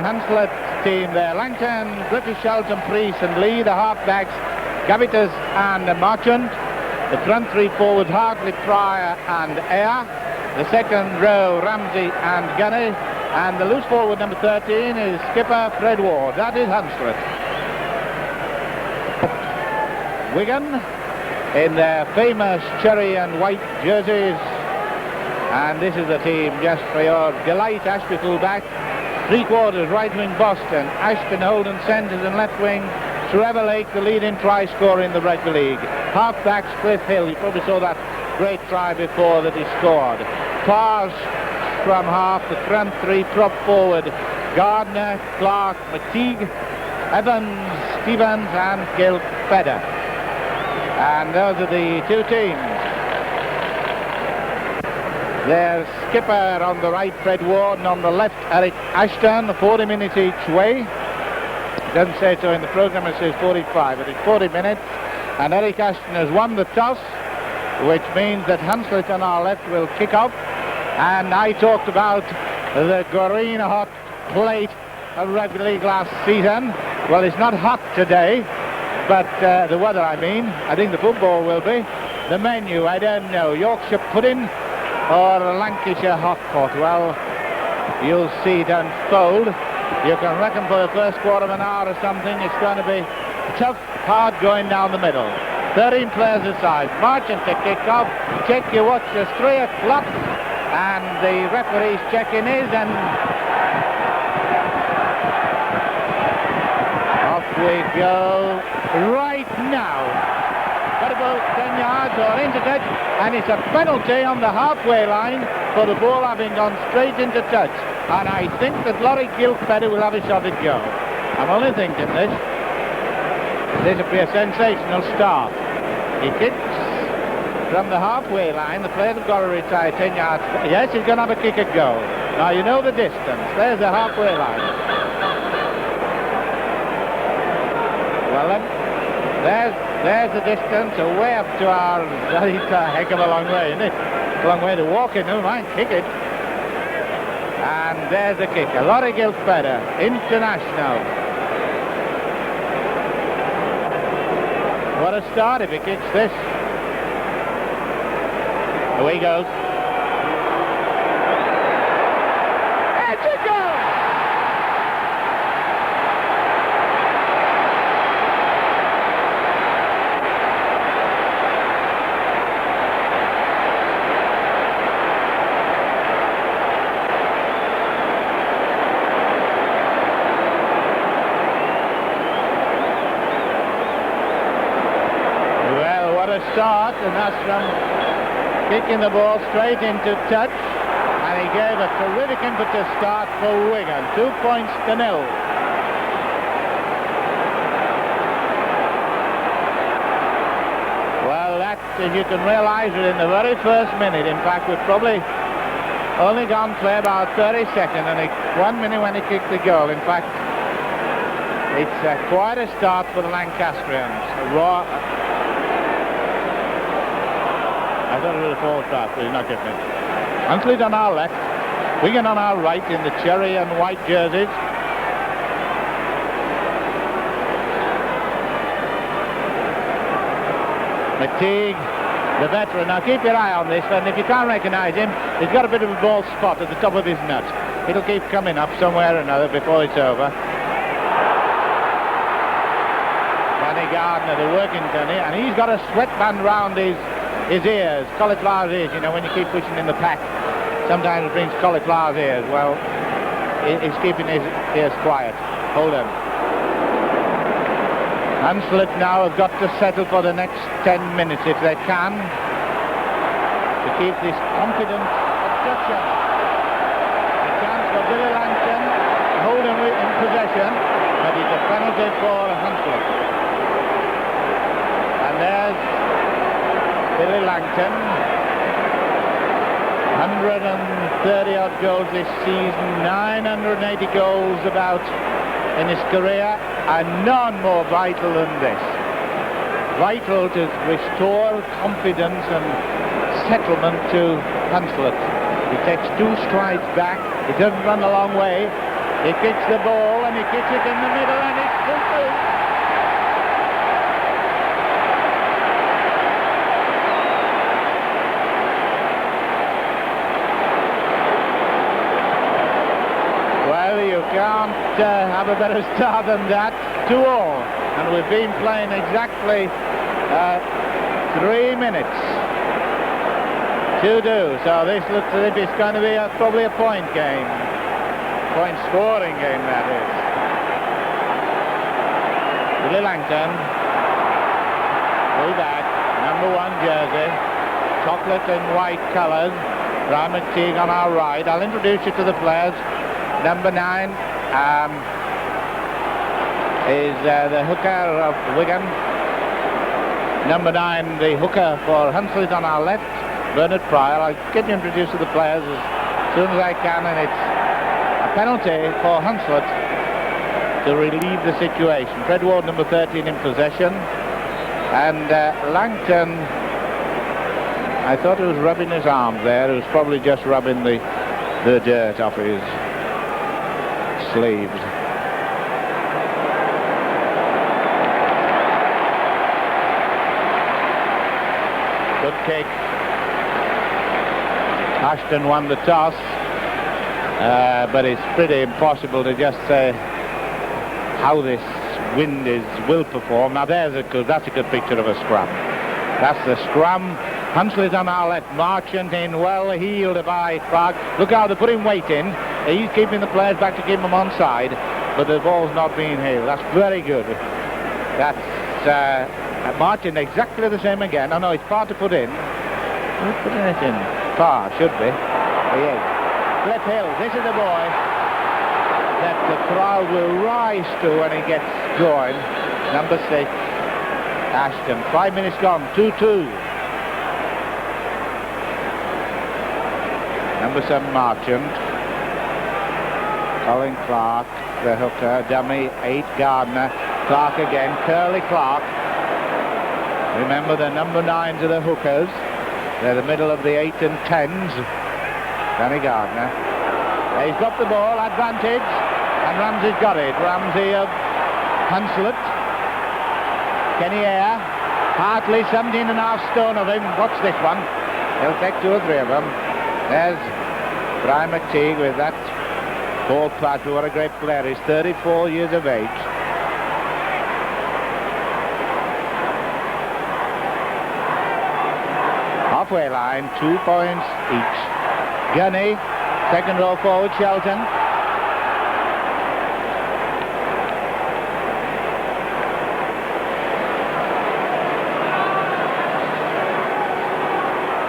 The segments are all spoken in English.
Hunslet team there. Langton, British, Shelton, Priest and Lee. The halfbacks, Gavitas and Marchant. The front three forwards, Hartley, Pryor and Eyre. The second row, Ramsey and Gunny. And the loose forward, number 13, is skipper Fred Ward. That is Hunslet. Wigan in their famous cherry and white jerseys. And this is the team just for your delight. Ashby full-back, three-quarters, right wing Boston, Ashton, Holden, centres and left wing Trevor Lake, the leading try scorer in the rugby league. Half-backs, Cliff Hill. You probably saw that great try before that he scored. Pars from half, the front three, prop forward, Gardner, Clark, McTeague, Evans, Stevens and Gil Fedder. And those are the two teams. Their skipper on the right, Fred Ward, and on the left, Eric Ashton, 40 minutes each way. It doesn't say so in the programme, it says 45, but it's 40 minutes. And Eric Ashton has won the toss, which means that Hunslet on our left will kick off. And I talked about the green hot plate of rugby league last season. Well, it's not hot today, but the weather, I think the football will be. The menu, I don't know, Yorkshire pudding or Lancashire hot pot. Well, you'll see it unfold. You can reckon for the first quarter of an hour or something, it's going to be tough, hard going down the middle. 13 players aside. Marchant to kick off. Check your watch, it's 3 o'clock. And the referee's checking his, and off we go right now. Got about 10 yards or into touch, and it's a penalty on the halfway line for the ball having gone straight into touch. And I think that Laurie Gilfedder will have a shot at goal. I'm only thinking this. This will be a sensational start. He kicks from the halfway line. The players have got to retire 10 yards. Yes, he's going to have a kick at goal. Now you know the distance. There's the halfway line. Well then, there's the distance away up to our... It's a heck of a long way, isn't it? It's a long way to walk in. Never mind, kick it. And there's the kicker. Laurie Gilfedder, international. What a start if he kicks this. Away he goes. It's a goal! Well, what a start, and that's from kicking the ball straight into touch, and he gave a terrific impetus start for Wigan. 2 points to 0. Well, that, if you can realise it, in the very first minute. In fact, we've probably only gone play about 30 seconds, and 1 minute when he kicked the goal. In fact, it's quite a start for the Lancastrians. I thought it was a forward pass, but he's not getting it. Hunslet on our left, Wigan on our right in the cherry and white jerseys. McTeague, the veteran. Now keep your eye on this, and if you can't recognise him, he's got a bit of a bald spot at the top of his nut. It'll keep coming up somewhere or another before it's over. Danny Gardner, the working Danny, and he's got a sweatband round his ears, cauliflower ears, you know, when you keep pushing in the pack, sometimes it brings cauliflower ears. Well, he's keeping his ears quiet. Hold on. Hunslet now have got to settle for the next 10 minutes if they can, to keep this confident obstruction. A chance for Billy Langton, holding in possession, but it's a penalty for Hunslet. And there's Billy Langton, 130 odd goals this season, 980 goals about in his career, and none more vital than this. Vital to restore confidence and settlement to Hunslet. He takes 2 strides back, he doesn't run a long way, He kicks the ball and he kicks it in the middle and it's full. Well, you can't have a better start than that. 2-2, and we've been playing exactly 3 minutes. 2-2, so this looks as if it's going to be probably a point game. Point scoring game, that is. Billy Langton, full-back, number 1 jersey, chocolate and white colours. Brian McTeague on our right. I'll introduce you to the players. Number 9 is the hooker of Wigan. Number 9, the hooker for Hunslet on our left, Bernard Pryor. I'll get you introduced to the players as soon as I can, and it's a penalty for Hunslet to relieve the situation. Fred Ward, number 13, in possession, and Langton, I thought he was rubbing his arm there. He was probably just rubbing the dirt off his sleeves. Good kick. Ashton won the toss, but it's pretty impossible to just say how this wind will perform. Now that's a good picture of a scrum. That's the scrum. Hunslet on our left, Marchant in, well heeled by Clark. Look how they're putting weight in. He's keeping the players back to keep them on side, but the ball's not being heeled. That's very good. That's Marchant exactly the same again. Oh no, it's far to put in. Who's putting it in? Far, should be. He is. Cliff Hill, this is the boy that the crowd will rise to when he gets going. Number 6, Ashton. 5 minutes gone, 2-2. Number 7, Marchant. Colin Clark, the hooker. Dummy, 8, Gardner. Clark again, Curly Clark. Remember, the number 9s are the hookers. They're the middle of the 8 and 10s. Danny Gardner. He's got the ball, advantage, and Ramsey's got it. Ramsey of Hunslet. Kenny Eyre. Hartley, 17.5 stone of him. Watch this one. He'll take 2 or 3 of them. There's Brian McTeague with that ball pass. What a great player. He's 34 years of age. Halfway line, 2 points each. Gunny, second row forward, Shelton.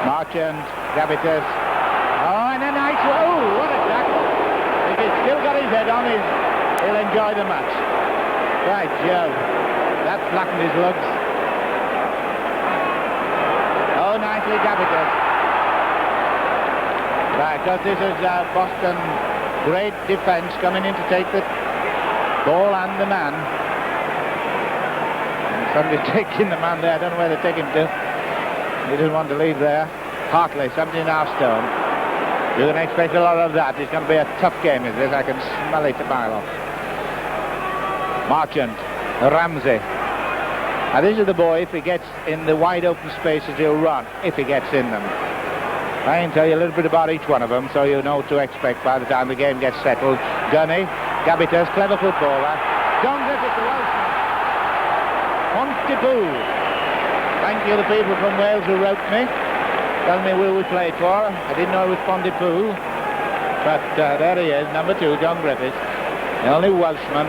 Marchant, Gavitas. Oh, and a nice, oh, what a tackle. If he's still got his head on, he'll enjoy the match. Right, Joe. That flattened his lugs. Oh, nicely Gavitas. Right, because this is Boston, great defence coming in to take the ball and the man. And somebody taking the man there. I don't know where they take him to. He doesn't want to leave there. Hartley, 17.5 stone. You're going to expect a lot of that. It's going to be a tough game, is this? I can smell it a mile off. Marchant, Ramsey. Now this is the boy, if he gets in the wide open spaces, he'll run, if he gets in them. I can tell you a little bit about each one of them, so you know what to expect by the time the game gets settled. Gunny, Gavitas, clever footballer. John Griffith, the Welshman. Pontypool. Thank you, the people from Wales who wrote me, telling me who we played for. I didn't know it was Pontypool, but there he is, number 2, John Griffith, the only Welshman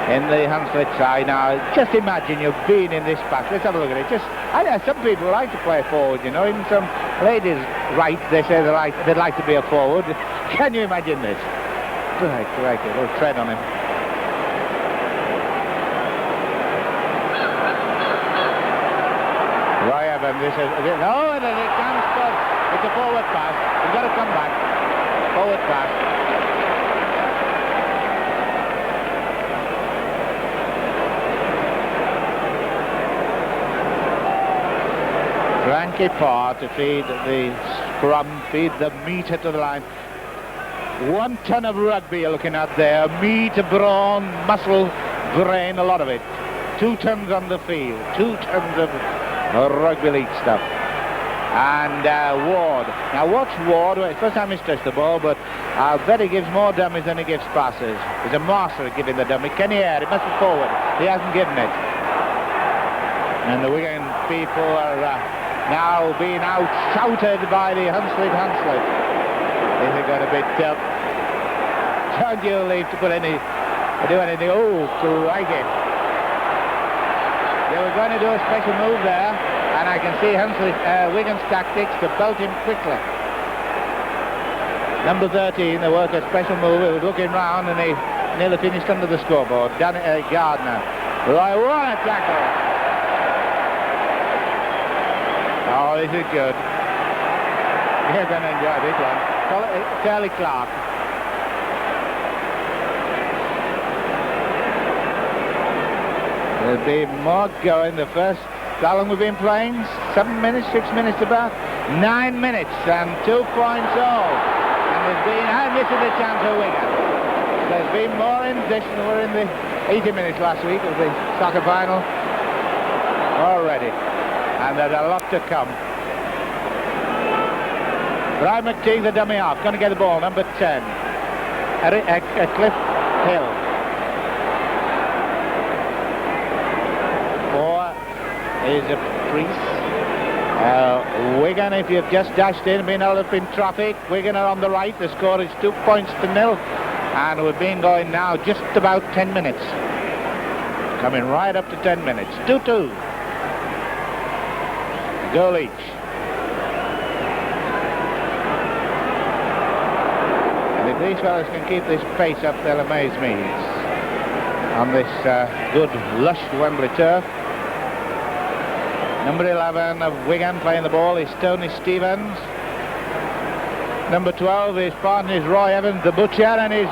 in the Hunslet side. Now, just imagine you've been in this patch. Let's have a look at it. I know some people like to play forward, you know, even some ladies write, they say they'd like to be a forward. Can you imagine this? Right, a little tread on him. Roy Evans, this is, no, it can't stop. It's a forward pass. He's got to come back. Forward pass. Frankie Parr to feed the scrum, feed the meter to the line. 1 ton of rugby you're looking at there. Meat, brawn, muscle, brain, a lot of it. 2 tons on the field. 2 tons of rugby league stuff. And Ward. Now watch Ward. Well, it's the first time he's touched the ball, but I'll bet he gives more dummies than he gives passes. He's a master at giving the dummy. Can he air? It must be forward. He hasn't given it. And the Wigan people are now being out-shouted by the hunslet. This is going to be tough. Don't you leave to do anything. Oh, crikey. They were going to do a special move there, and I can see Wigan's tactics to belt him quickly. Number 13, they worked a special move. He was looking round, and he nearly finished under the scoreboard. Gardner. Right, what a tackle! Oh, this is good. You're going to enjoy this one. Charlie Clark. There'll be more going. The first, how long we've been playing? 7 minutes, 6 minutes about? 9 minutes and 2 points all. And this is a chance for Wigan. There's been more in this than we're in the 80 minutes last week of the soccer final already. And there's a lot to come. Brian McTeague, the dummy half, going to get the ball, number 10. Cliff Hill. 4 is a Priest. Wigan, if you've just dashed in, been held up in traffic, Wigan are on the right. The score is 2 points to 0. And we've been going now just about 10 minutes. Coming right up to 10 minutes. 2-2. Goal each. And if these fellas can keep this pace up, they'll amaze me. On this good, lush Wembley turf. Number 11 of Wigan playing the ball is Tony Stevens. Number 12, his partner is Roy Evans, the butcher, and it's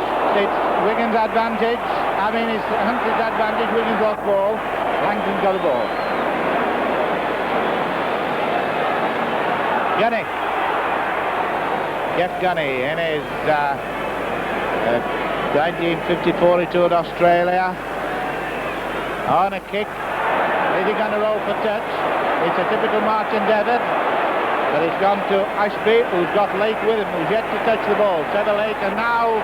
Wigan's advantage. I mean, it's Hunt's advantage. Wigan's lost ball. Langton's got the ball. Gunny. Jeff Gunny in his 1954 he toured Australia. On a kick. Is he going to roll for touch? It's a typical March endeavour. But it's gone to Ashby, who's got Lake with him, who's yet to touch the ball. Trevor Lake, and now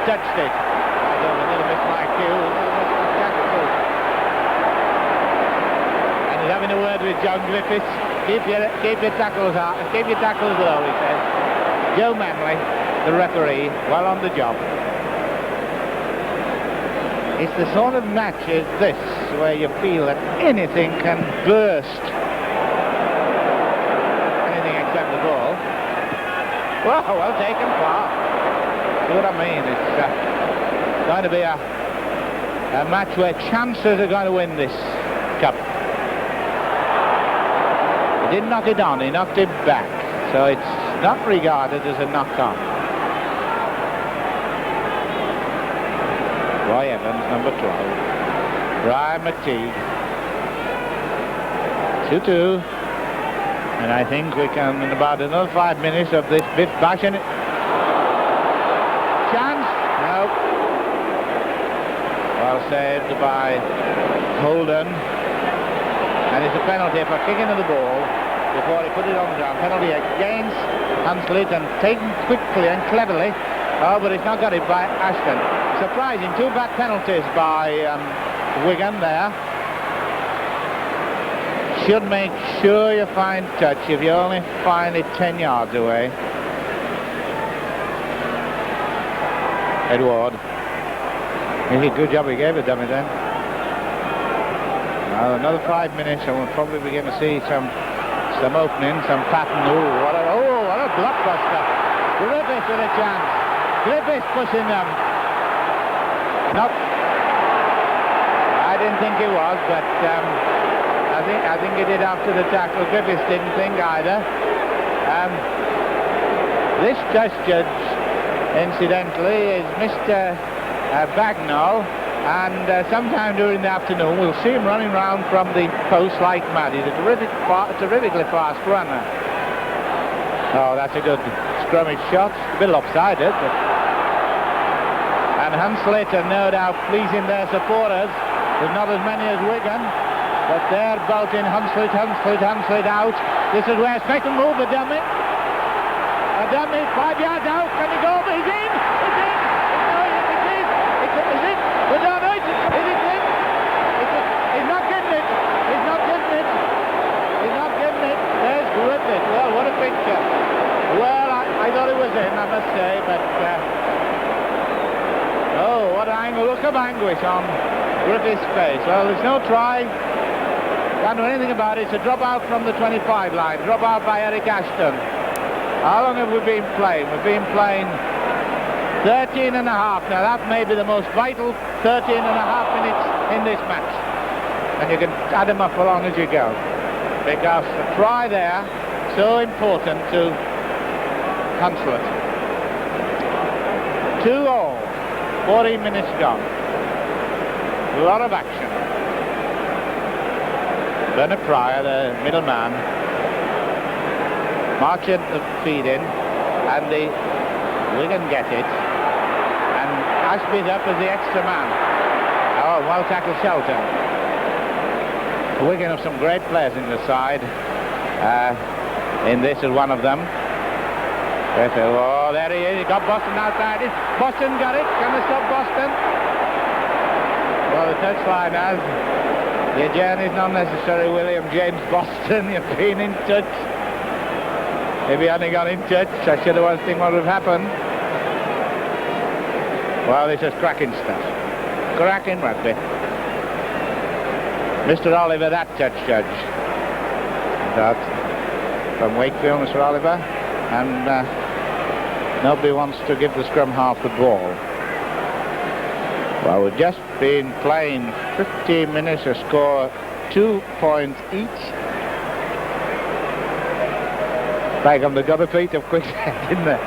touched it. I don't know, little missed my cue. And he's having a word with John Griffiths. Keep your tackles out, keep your tackles low, he says. Joe Manley, the referee, well on the job. It's the sort of match as this where you feel that anything can burst. Anything except the ball. Well taken far. See what I mean? It's going to be a match where chances are going to win this cup. He didn't knock it on, he knocked it back. So it's not regarded as a knock-on. Roy Evans, number 12. Brian McTeague. 2-2. And I think we can, in about another 5 minutes of this Biff bash in it. Chance? No. Well saved by Holden. And it's a penalty for kicking of the ball before he put it on the ground. Penalty against Hunslet and taken quickly and cleverly. Oh, but he's not got it by Ashton. Surprising, 2 bad penalties by Wigan there. Should make sure you find touch if you only find it 10 yards away. Edward. He did a good job he gave it, dummy then. Now another 5 minutes and we'll probably begin to see some opening, some pattern. What a blockbuster. Griffiths with a chance. Griffiths pushing them. Nope. I didn't think he was, but I think he did after the tackle. Griffiths didn't think either. This test judge, incidentally, is Mr. Bagnall, and sometime during the afternoon we'll see him running round from the post like mad. He's a terrifically fast runner. Oh, that's a good scrummage shot. A bit lopsided, but And Hunslet are no doubt pleasing their supporters. There's not as many as Wigan, but they're belting Hunslet out. This is where Spector move the dummy. A dummy, 5 yards out. Can he go? He's in! He's in! No, it is! Is it? We don't know. Is it in? He's not getting it. He's not getting it. He's not getting it. There's Griffith. Well, what a picture. Well, I thought it was in, I must say, but... oh, what an angle. Look of anguish on Griffith's face. Well, there's no try. Can't do anything about it. It's a drop out from the 25 line. Drop out by Eric Ashton. How long have we been playing? We've been playing 13 and a half. Now, that may be the most vital 13 and a half minutes in this match. And you can add them up as long as you go. Because the try there, so important to Hunslet. 2-all. 14 minutes gone. A lot of action. Bernard Pryor, the middleman, marching the feed in, and the Wigan get it. And Ashby's up as the extra man. Oh, well tackled Shelton. Wigan have some great players in the side. In this is one of them. Oh, there he is. He got Boston outside. Boston got it. Can they stop Boston? Well, the touchline has. Your journey's not necessary, William James Boston. You've been in touch. If you hadn't got in touch, I should have seen what would have happened. Well, this is cracking stuff. Cracking rugby. Mr. Oliver, that touch judge. That from Wakefield, Mr. Oliver. And nobody wants to give the scrum half the ball. Well, we've just been playing 15 minutes, a score 2 points each. Back on the double feet of quicksand, didn't they?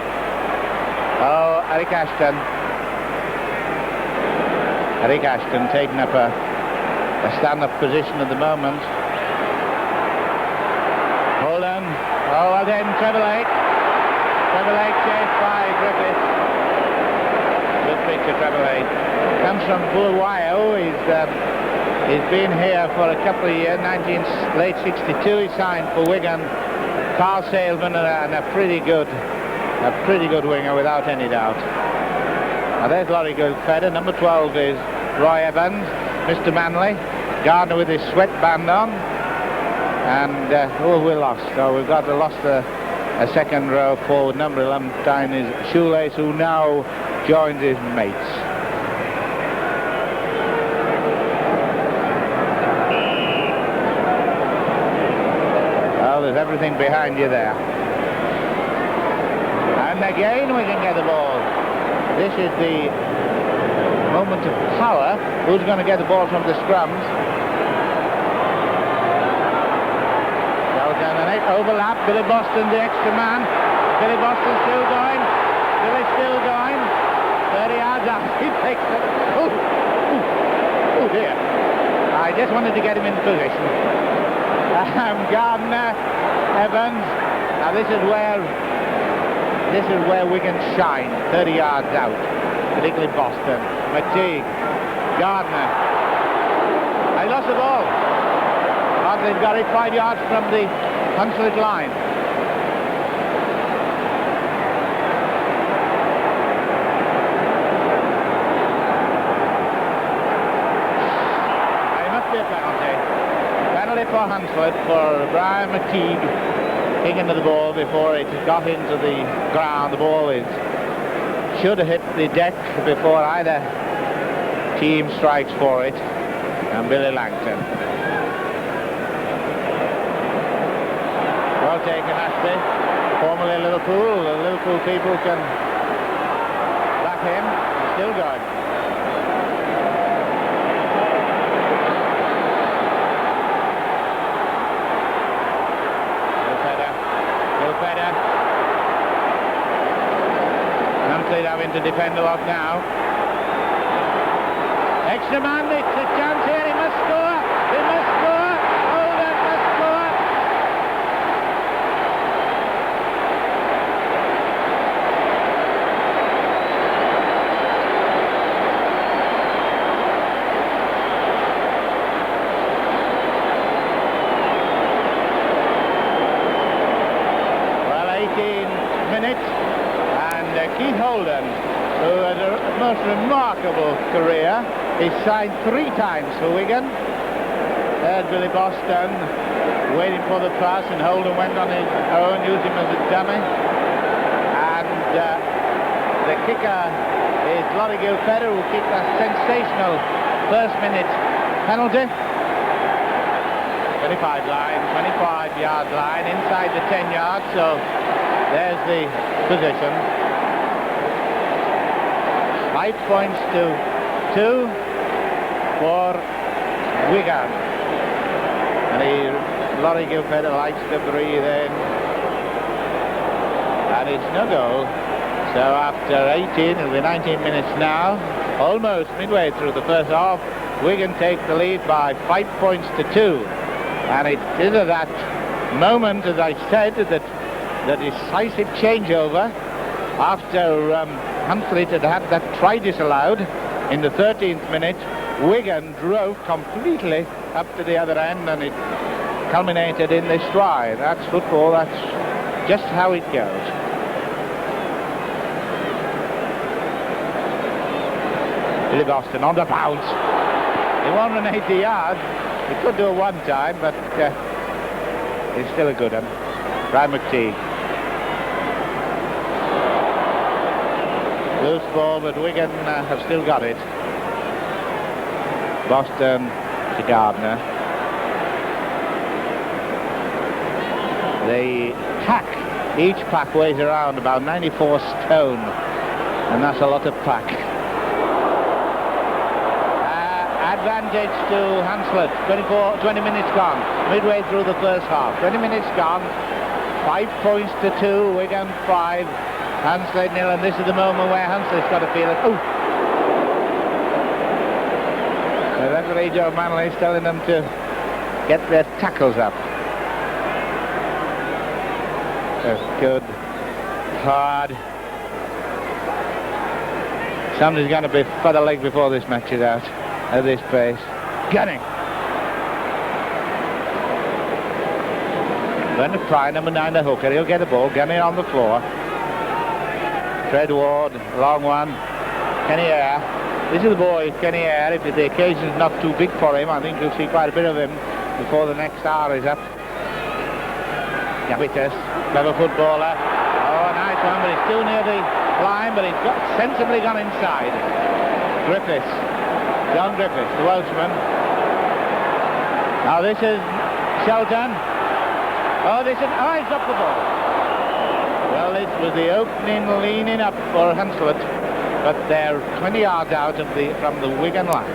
Oh, Eric Ashton. Eric Ashton taking up a stand-up position at the moment. Hold on. Oh, well then, Trevor Lake. Trevor Lake chased by Griffith. Good picture, Trevor Lake. Comes from Bulawayo. He's been here for a couple of years. Late 62 he signed for Wigan. Carl Salesman and a pretty good winger without any doubt. Now there's Laurie Goldfeder. Number 12 is Roy Evans, Mr. Manley. Gardner with his sweatband on. And who have we lost? Oh, we've lost a second row forward. Number 11 is Shoelace, who now joins his mates. Well, there's everything behind you there. And again we can get the ball. This is the moment of power. Who's going to get the ball from the scrums? Overlap. Billy Boston, the extra man. Billy Boston still going. Billy still going. 30 yards out. He takes it. Oh dear. I just wanted to get him in position. Gardner, Evans. Now this is where we can shine. 30 yards out. Particularly Boston. McTeague. Gardner. I lost the ball. They've got it 5 yards from the Hunslet line. It must be a penalty. Penalty for Hunslet for Brian McTeague kicking to the ball before it got into the ground. The ball should have hit the deck before either team strikes for it. And Billy Langton. Well taken, Ashby. Formerly Liverpool. The Liverpool people can back him. Still going. Goldfeder. Hunslet having to defend a lot now. Extra man, it's a chance here. He must score. He must score. Holden must score. most remarkable career. He's signed 3 times for Wigan. There's Billy Boston waiting for the pass, and Holden went on his own, used him as a dummy. And the kicker is Laurie Gilfedder, who kicked that sensational first minute penalty. 25-yard line, inside the 10 yards, so there's the position. 5 points to 2 for Wigan. And Laurie Gilfedder likes to breathe in. And it's no goal. So after 18, it'll be 19 minutes now, almost midway through the first half, Wigan take the lead by 5 points to 2. And it is at that moment, as I said, that the decisive changeover after Hunslet had that try disallowed in the 13th minute. Wigan drove completely up to the other end, and it culminated in this try. That's football. That's just how it goes. Billy Boston on the bounce. He won 180 yards. He could do it one time, but it's still a good one. Brian McTeague. Loose ball, but Wigan have still got it. Boston to Gardner. The pack, each pack weighs around about 94 stone, and that's a lot of pack. Advantage to Hunslet. 20 minutes gone. Midway through the first half. 20 minutes gone. 5 points to 2. Wigan 5. Hunslet 0. And this is the moment where Hunslet's got to feel it. Oh! The referee Joe Manley's telling them to get their tackles up. That's good. Hard. Somebody's going to be further leg before this match is out. At this pace. Gunning. Bernard Pry, number 9, the hooker. He'll get the ball. Gunning on the floor. Fred Ward, long one. Kenny Eyre. This is the boy, Kenny Eyre. If the occasion's not too big for him, I think you'll see quite a bit of him before the next hour is up. Gavitas, clever footballer. Oh, nice one, but he's too near the line, but he's got sensibly gone inside. Griffiths. John Griffiths, the Welshman. Now this is Shelton. He's up the ball. Well, it was the opening leaning up for Hunslet, but they're 20 yards out from the Wigan line.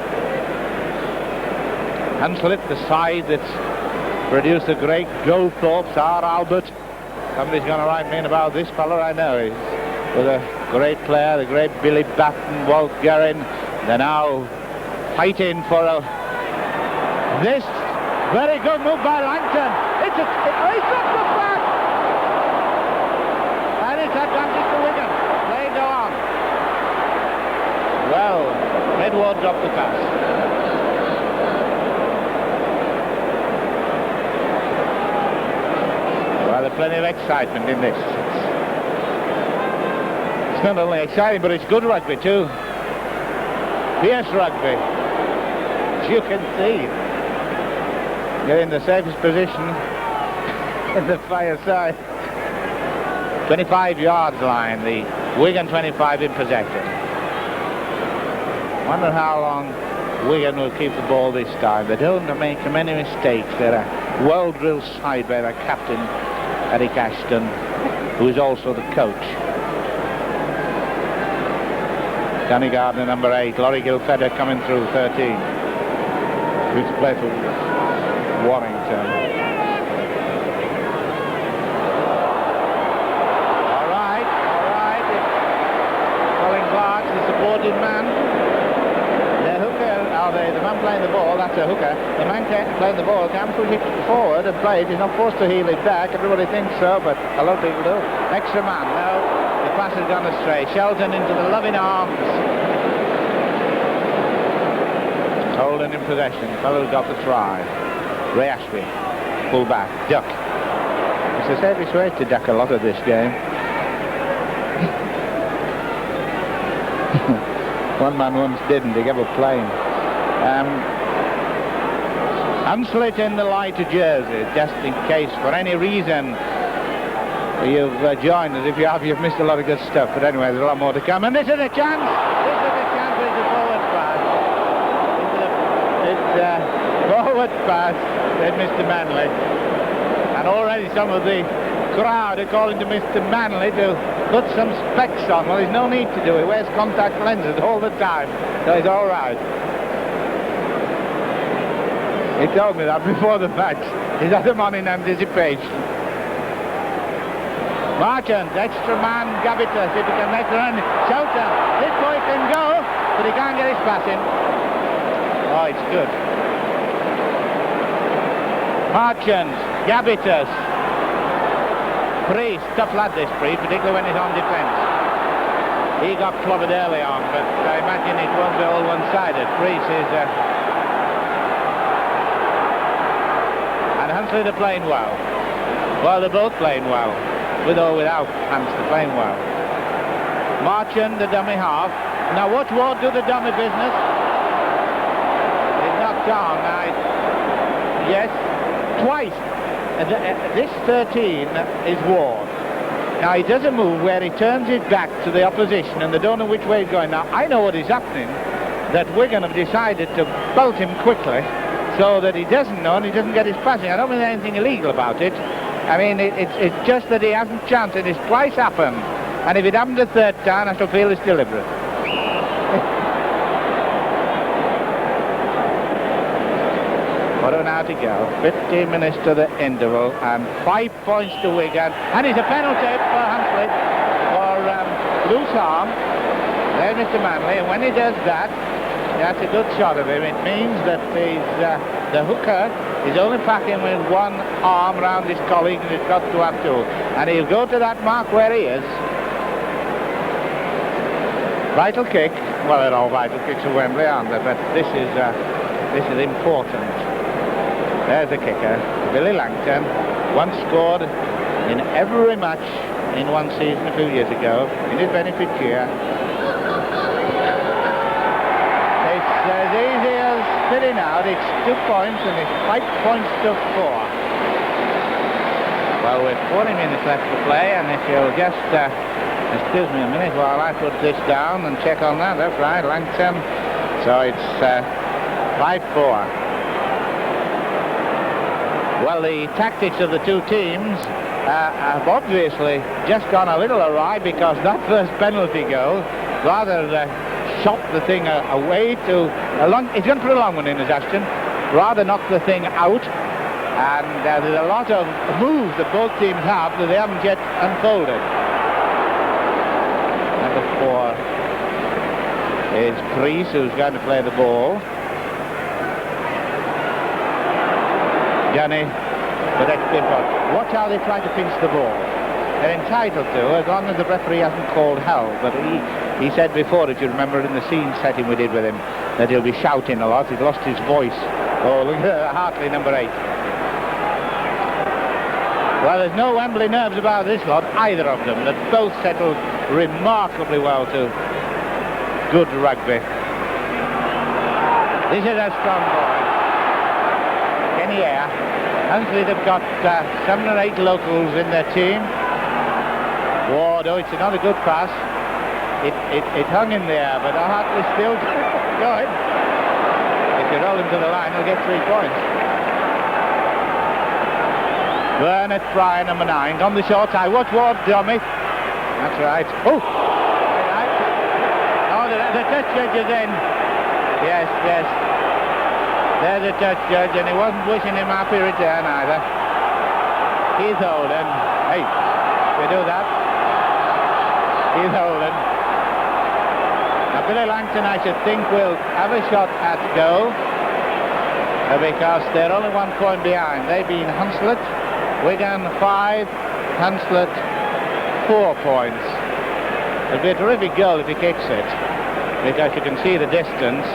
Hunslet, the side that's produced the great Goldthorpe, Sir Albert. Somebody's going to write me in about this fellow, I know. He's with a great player, the great Billy Batten, Walt Guerin. They're now fighting for this very good move by Langton. It's up the back, and it's advantage to Wigan. They go on. Well, Edward dropped the pass. Well, there's plenty of excitement in this. It's not only exciting, but it's good rugby too. Fierce rugby. As you can see, you're in the safest position in the fire side. 25 yards line, the Wigan 25 in possession. Wonder how long Wigan will keep the ball this time. They don't make many mistakes. They're a well-drilled side by their captain, Eric Ashton, who is also the coach. Danny Gardner, number 8. Laurie Gilfedder coming through, 13. Who's to play for Warrington. All right. Colin Clark, the supporting man. The hooker, the man playing the ball, that's a hooker. The man playing the ball can push it forward and play it. He's not forced to heel it back. Everybody thinks so, but a lot of people do. Extra man, no. The pass has gone astray. Shelton into the loving arms. Holden in possession. Fellow got the try. Ray Ashby, pull back, duck. It's the safest way to duck a lot of this game. One man once didn't, he gave up playing. Hunslet in the lighter jersey, just in case, for any reason, you've joined us. If you have, you've missed a lot of good stuff. But anyway, there's a lot more to come. And this is a chance! This is a chance with the forward pass. It's a forward pass with Mr. Manley. And already some of the crowd are calling to Mr. Manley to put some specs on. Well, there's no need to do it. He wears contact lenses all the time, so he's all right. He told me that before the match. He's had them on in anticipation. Marchand, extra man, Gavita, see if he can make the run. Shelter, this boy can go, but he can't get his pass in. Oh, it's good. Marchand, Gavitas. Priest, tough lad this Priest, particularly when he's on defence. He got clobbered early on, but I imagine it won't be all one-sided. Priest is... and Hunslet are playing well. Well, they're both playing well. With or without Hans, they're playing well. Marchand, the dummy half. Now watch Ward do the dummy business. He's knocked on. Yes, twice. This 13 is Ward. Now he does a move where he turns his back to the opposition and they don't know which way he's going. Now I know what is happening, that Wigan have decided to bolt him quickly so that he doesn't know and he doesn't get his passing. I don't mean anything illegal about it. I mean it's just that he hasn't chanced it. It's twice happened, and if it happened a third time I shall feel it's deliberate. What an hour to go. 15 minutes to the interval and 5 points to Wigan. And it's a penalty for Hunslet for loose arm. There's Mr. Manley, and when he does that, that's a good shot of him. It means that the hooker is only packing with one arm round his colleague and he's got to have two. And he'll go to that mark where he is. Vital kick. Well, they're all vital kicks at Wembley, aren't they? But this is important. There's the kicker, Billy Langton, once scored in every match in one season a few years ago, in his benefit year. It's as easy as spitting out, it's 2 points and it's 5 points to 4. Well, with 40 minutes left to play, and if you'll just, excuse me a minute while I put this down and check on that, that's right, Langton. So it's 5-4. Well, the tactics of the two teams have obviously just gone a little awry because that first penalty goal rather shot the thing away to a long... He's going to put a long one in, as Ashton. Rather knock the thing out. And there's a lot of moves that both teams have that they haven't yet unfolded. Number 4 is Priest, who's going to play the ball. Johnny, but that's good. Watch how they try to pinch the ball. They're entitled to, as long as the referee hasn't called hell. But he said before, if you remember in the scene setting we did with him, that he'll be shouting a lot. He's lost his voice. Oh, look at Hartley, number 8. Well, there's no Wembley nerves about this lot, either of them. They've both settled remarkably well to good rugby. This is a strong boy. Yeah, Hunslet have got 7 or 8 locals in their team. Ward, oh, it's another good pass. It hung in there, but Hartley still going. If you roll him to the line, he'll get 3 points. Burnett Fry, number 9, on the short side. Watch Ward, dummy. That's right. Oh, oh, the touch judge is in. Yes. There's a touch judge, and he wasn't wishing him happy return either. Keith Holden. Hey, we do that. Keith Holden. Now, Billy Langton, I should think, will have a shot at go because they're only 1 point behind. They've been Hunslet, Wigan 5, Hunslet 4 points. It'll be a terrific goal if he kicks it because you can see the distance,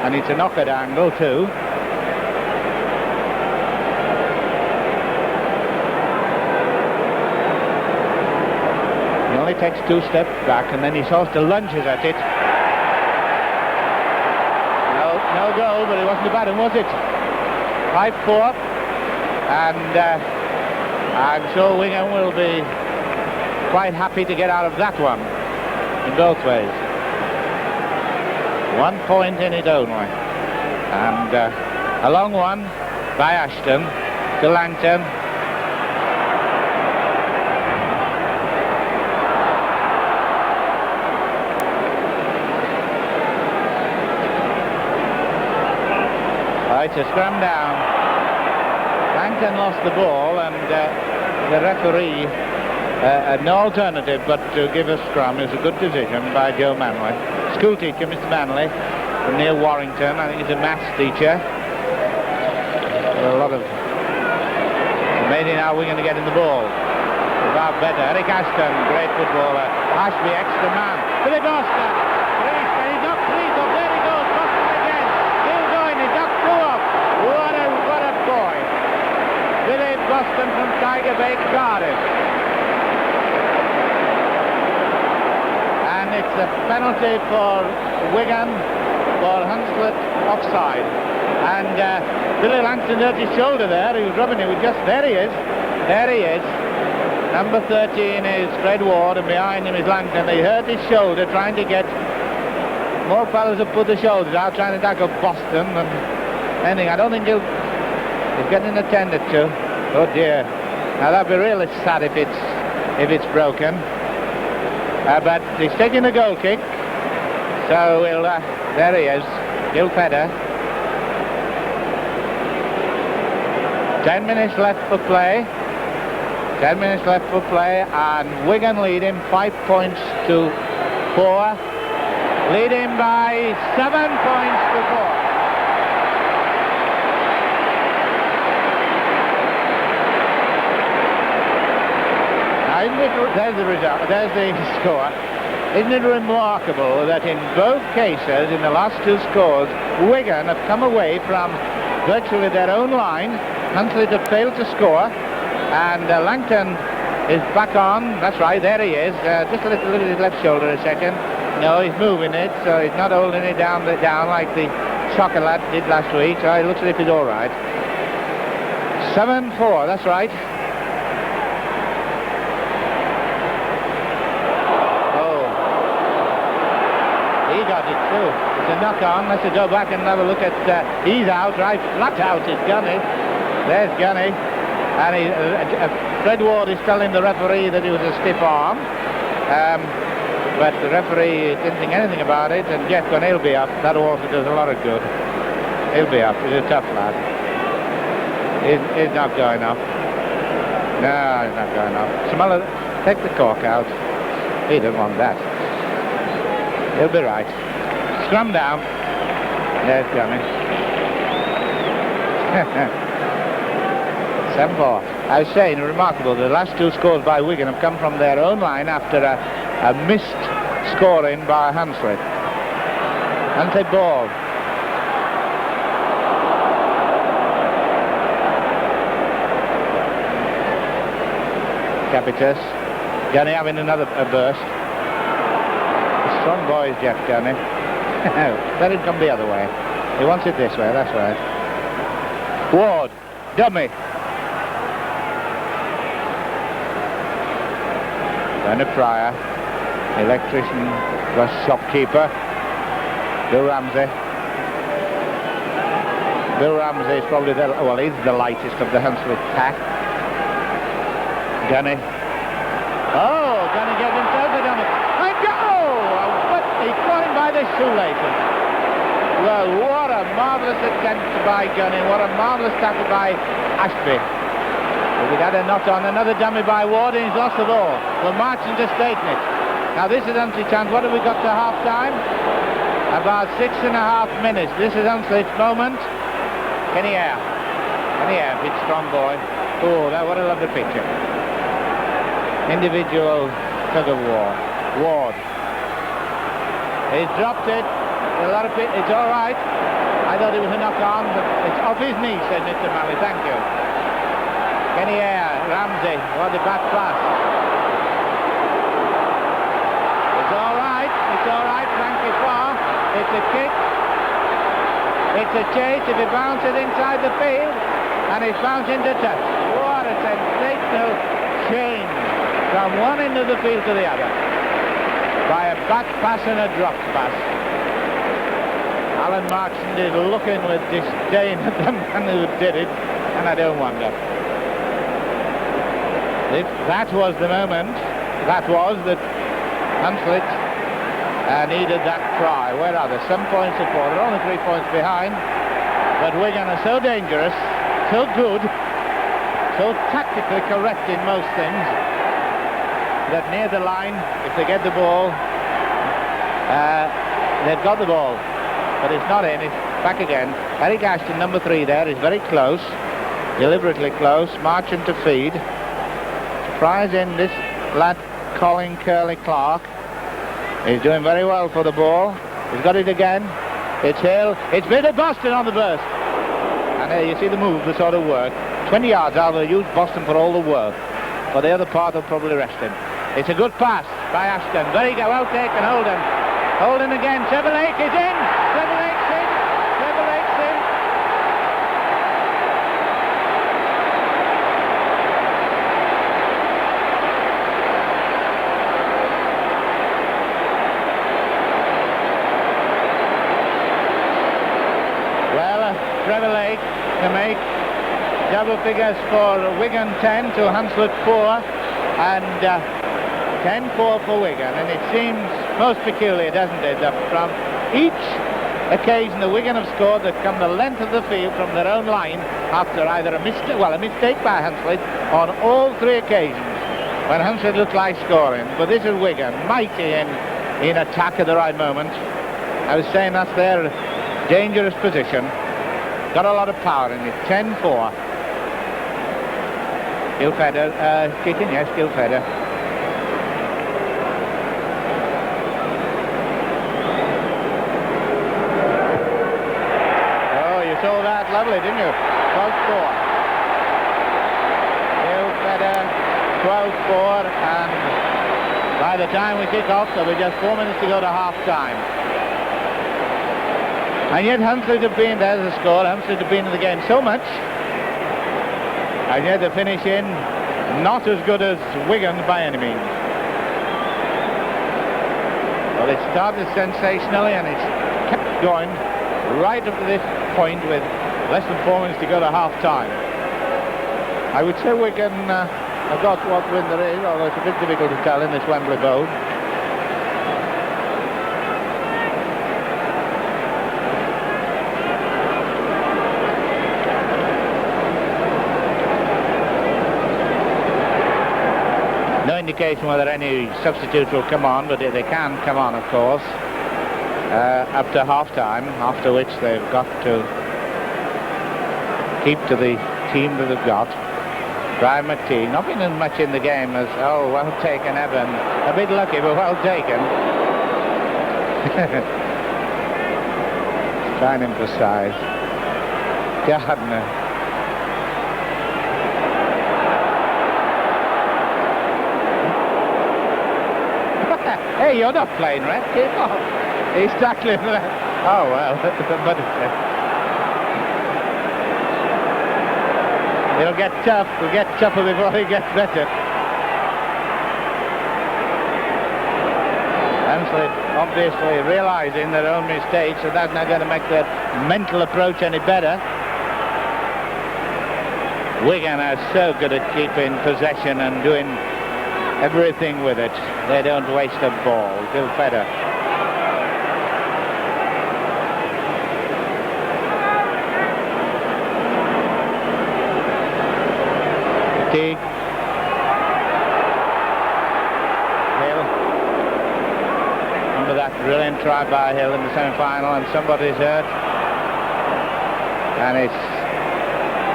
and it's a knock-at angle too. He only takes 2 steps back and then he sort of lunges at it. but it wasn't a bad one, was it? 5-4. And I'm sure Wigan will be quite happy to get out of that one in both ways. 1 point in it only. And a long one by Ashton to Langton. Right, a scrum down. Langton lost the ball, and the referee had no alternative but to give a scrum. It was a good decision by Joe Manley. School teacher, Mr. Manley, from near Warrington. I think he's a maths teacher. A lot of... Amazing how we're going to get in the ball. Far better. Eric Ashton, great footballer. Ashby, extra man. Billy Boston. He knocked 3 off. There he goes. Boston again. Still going. He knocked 2 off. What a boy. Billy Boston from Tiger Bay, Cardiff. And it's a penalty for Wigan for hunslet offside. And Billy Langton hurt his shoulder there. He was rubbing it with just... There he is. There he is. Number 13 is Fred Ward, and behind him is Langton. He hurt his shoulder trying to get more fellows to put the shoulders out, trying to tackle Boston and anything. I don't think he's getting attended to. Oh dear. Now that'd be really sad if it's broken. But he's taking the goal kick. So we'll... there he is. Gil Fedder. 10 minutes left for play. 10 minutes left for play, and Wigan lead him 5 points to 4. Lead him by 7 points to 4. Now, there's the result. There's the score. Isn't it remarkable that in both cases, in the last 2 scores, Wigan have come away from virtually their own line. Hunslet have failed to score. And Langton is back on. That's right, there he is. Just look at his left shoulder a second. No, he's moving it, so he's not holding it down like the soccer lad did last week. So it looks as if he's all right. 7-4, that's right. Oh. He got it too. It's a knock on. Let's go back and have a look at... he's out, right? Flat out is Gunny. There's Gunny. And Fred Ward is telling the referee that it was a stiff arm, but the referee didn't think anything about it, and Jeff Gunn, he'll be up. That also does a lot of good. He'll be up. He's a tough lad. He's not going up. No, he's not going up. Smuller, take the cork out. He didn't want that. He'll be right. Scrum down. There's Gunny. 7-4. I was saying, remarkable, the last 2 scores by Wigan have come from their own line after a missed scoring by Hunslet. Hunslet ball. Capitus. Gunny having another burst. A strong boy is Jeff Gunny. Let him come the other way. He wants it this way, that's right. Ward. Dummy. Bernard Pryor, electrician plus shopkeeper. Bill Ramsey. Bill Ramsey is probably he's the lightest of the Hunslet pack. Gunny. Oh, Gunny gave himself a dummy. But he caught him by the shoelaces. Well, what a marvellous attempt by Gunny. What a marvellous tackle by Ashby. We've had a knot on, another dummy by Ward, and he's lost the ball. Well, Martin just taken it. Now this is Hunslet's chance. What have we got to half time? About 6.5 minutes. This is Hunslet's moment. Kenny Eyre. Kenny Eyre, big strong boy. Oh, what a lovely picture. Individual tug of war. Ward. He's dropped it. A lot of it's all right. I thought it was a knock on, but it's off his knee, said Mr. Malley. Thank you. Kenny Eyre, Ramsey, what a bad pass. It's all right, Frankie Farr. It's a kick. It's a chase if it bounces inside the field, and it's bouncing to touch. What a sensational change from one end of the field to the other by a back pass and a drop pass. Alan Marchand is looking with disdain at the man who did it, and I don't wonder. If that was the moment, that Hunslet needed that try. Where are they? Some points to four. They're only 3 points behind, but Wigan are so dangerous, so good, so tactically correct in most things, that near the line, if they get the ball, they've got the ball. But it's not in, it's back again. Eric Ashton, number 3 there, is very close, deliberately close, marching to feed. Surprise in this lad, Colin Curly Clark. He's doing very well for the ball. He's got it again. It's Hill. It's Peter Boston on the burst. And there you see the move, the sort of work. 20 yards out, they'll use Boston for all the work. For the other part, they'll probably rest him. It's a good pass by Ashton. Very good, well taken, Holden. Holden again. Trevor Lake is in. Trevor Lake's in. Trevor Lake's in. Well, Trevor Lake to make double figures for Wigan 10 to Hunslet 4, and 10-4 for Wigan. And it seems most peculiar, doesn't it, that from each occasion the Wigan have scored, they've come the length of the field from their own line after either a mistake by Hunslet on all 3 occasions when Hunslet looked like scoring. But this is Wigan, mighty in attack at the right moment. I was saying that's their dangerous position. Got a lot of power in it. 10-4. Gilfedder, kicking, yes, Gilfedder. Saw that lovely, didn't you? 12-4. Gilfedder, 12-4, and by the time we kick off, there'll be just 4 minutes to go to half-time. And yet Hunslet have been, there's the score, Hunslet have been in the game so much, and yet the finish in not as good as Wigan by any means. Well, it started sensationally and it's kept going right up to this point with less than 4 minutes to go to half-time. I would say Wigan have got what win there is, although it's a bit difficult to tell in this Wembley Bowl. No indication whether any substitutes will come on, but they can come on, of course. Up to half-time, after which they've got to keep to the team that they've got. Brian McTee, not been as much in the game as, oh, well taken, Evan. A bit lucky, but well taken. Try and emphasize. Gardner. Hey, you're not playing, Red. Keep off. He's tackling that. Oh, well, it'll get tough. It'll get tougher before it gets better. Hunslet obviously realising their own mistakes, so that's not going to make their mental approach any better. Wigan are so good at keeping possession and doing everything with it. They don't waste a ball. Gilfedder. Hill. Remember that brilliant try by Hill in the semi-final, and somebody's hurt. And it's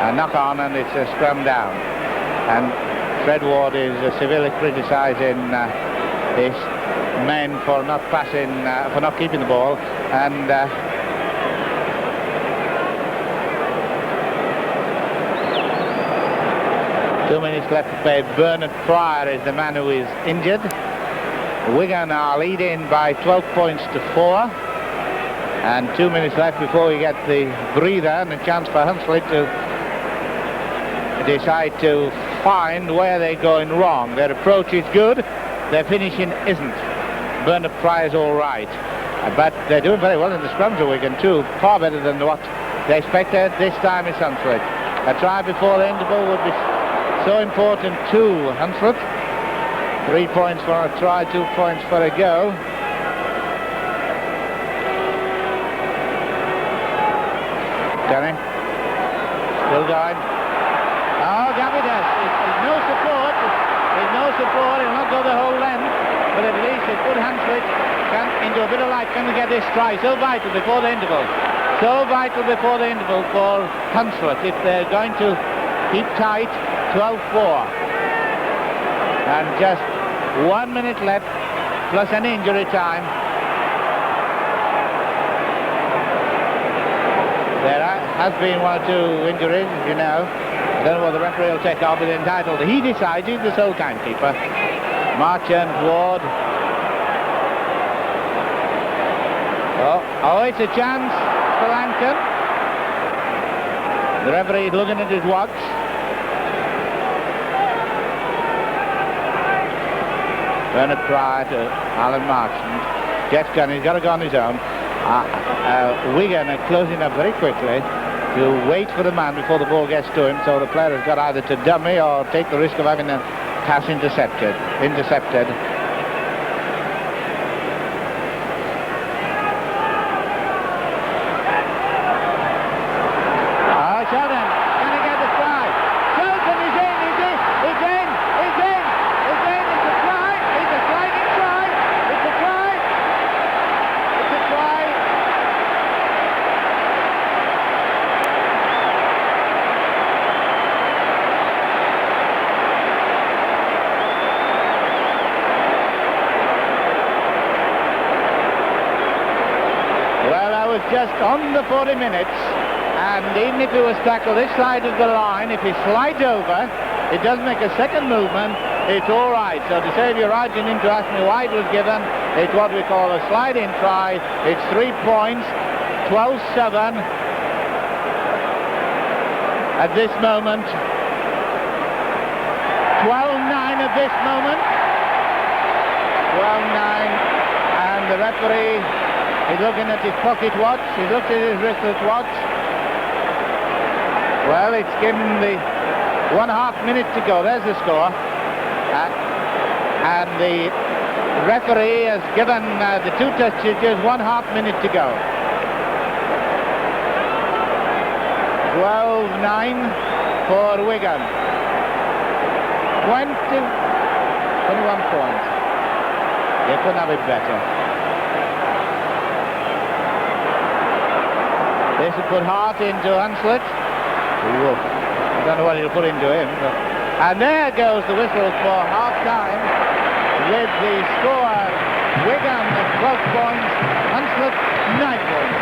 a knock-on, and it's a scrum down. And Fred Ward is severely criticising his men for not passing, for not keeping the ball, and 2 minutes left to play. Bernard Pryor is the man who is injured. Wigan are leading by 12 points to 4. And 2 minutes left before we get the breather and a chance for Hunslet to decide to find where they're going wrong. Their approach is good, their finishing isn't. Bernard Pryor's all right. But they're doing very well in the scrums of Wigan too, far better than what they expected. This time it's Hunslet. A try before the interval would be so important to Hunslet. 3 points for a try, 2 points for a go. Denning. Still going. Oh, Gavidas. There's no support. There's no support. He'll not go the whole length. But at least if good Hunslet can, into a bit of light, can get this try. So vital before the interval. So vital before the interval for Hunslet if they're going to keep tight. 12-4. And just 1 minute left, plus an injury time. There has been 1 or 2 injuries, as you know. I don't know what the referee will take off, but entitled. He decides, he's the sole timekeeper. Marchant, Ward. Oh, it's a chance for Langton. The referee is looking at his watch. Bernard Pryor to Alan Marchant. Jeff Gunn, he's got to go on his own. Wigan are closing up very quickly to wait for the man before the ball gets to him, so the player has got either to dummy or take the risk of having a pass intercepted. Sheldon, can he get the try? Sheldon is in, he's in. It's a try, it's a sliding try. It's a try. Well, I was just on the 40 minutes. And even if he was tackled this side of the line, if he slides over, it doesn't make a second movement, it's all right. So to save your right, you need to ask me why it was given. It's what we call a slide-in try. It's 3 points, 12-7 at this moment. 12-9 at this moment. 12-9, and the referee is looking at his pocket watch. He's looked at his wristlet watch. Well, it's given the 1.5 minutes to go. There's the score. And the referee has given the 2 touches 1.5 minute to go. 12-9 for Wigan. 21 points. They couldn't have it better. This will put heart into Hunslet. I don't know what he'll put into him. And there goes the whistle for half-time with the score Wigan 12 points, Hunslet 9 points.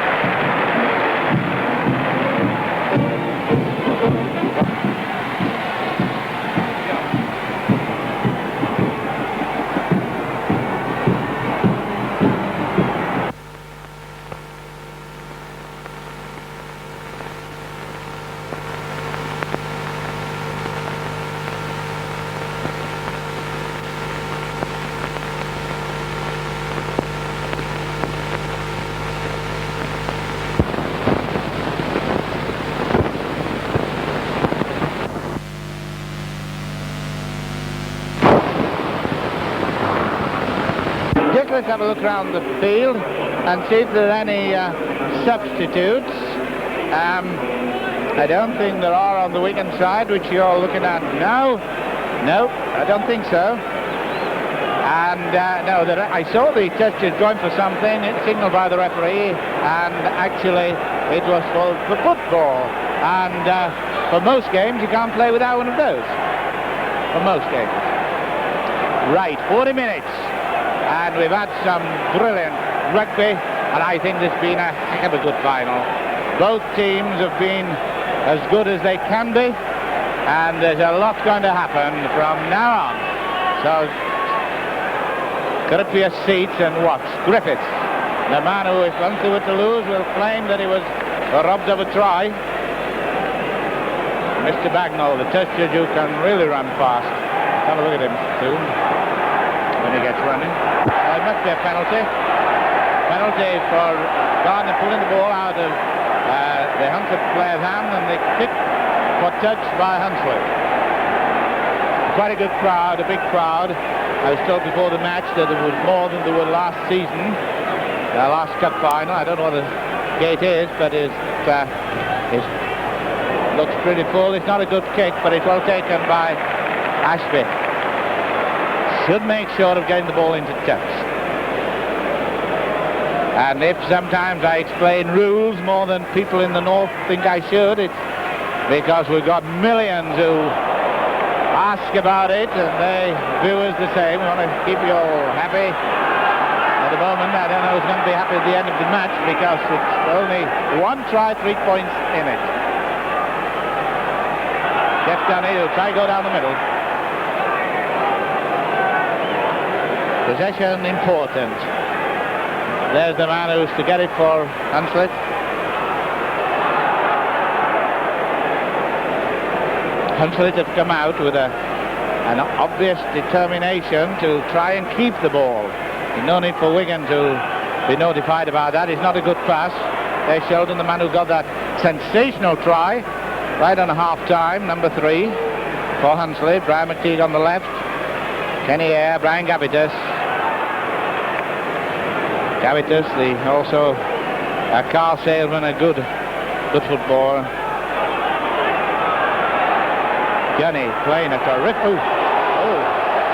Let's have a look around the field and see if there are any substitutes. I don't think there are on the Wigan side, which you're looking at now. No, I don't think so. And no, I saw the touches going for something, signalled by the referee, and actually it was for football. And for most games, you can't play without one of those. For most games. Right, 40 minutes. And we've had some brilliant rugby, and I think there's been a heck of a good final. Both teams have been as good as they can be, and there's a lot going to happen from now on. So, grip your seats and watch. Griffiths The man who, if Hunslet were to lose, will claim that he was robbed of a try. Mr. Bagnall, the test judge, who can really run fast. Have a look at him soon when he gets running. It must be a penalty. Penalty for Gardner pulling the ball out of the Hunslet player's hand, and the kick for touch by Hunslet. Quite a good crowd, a big crowd. I was told before the match that there was more than there were last season, the last cup final. I don't know what the gate is, but it looks pretty full. It's not a good kick, but it's well taken by Ashby. Should make sure of getting the ball into touch. And if sometimes I explain rules more than people in the north think I should, it's because we've got millions who ask about it, and they viewers the same. We want to keep you all happy. At the moment, I don't know who's going to be happy at the end of the match, because it's only one try, 3 points in it. Jeff Gunny will try to go down the middle. Possession important. There's the man who's to get it for Hunslet. Hunslet have come out with an obvious determination to try and keep the ball. No need for Wigan to be notified about that. It's not a good pass. There's Sheldon, the man who got that sensational try right on half-time, number 3 for Hunslet. Brian McTeague on the left. Kenny Eyre, Brian Gavitus. Gavitus, also a car salesman, a good footballer. Gunny playing a terrific...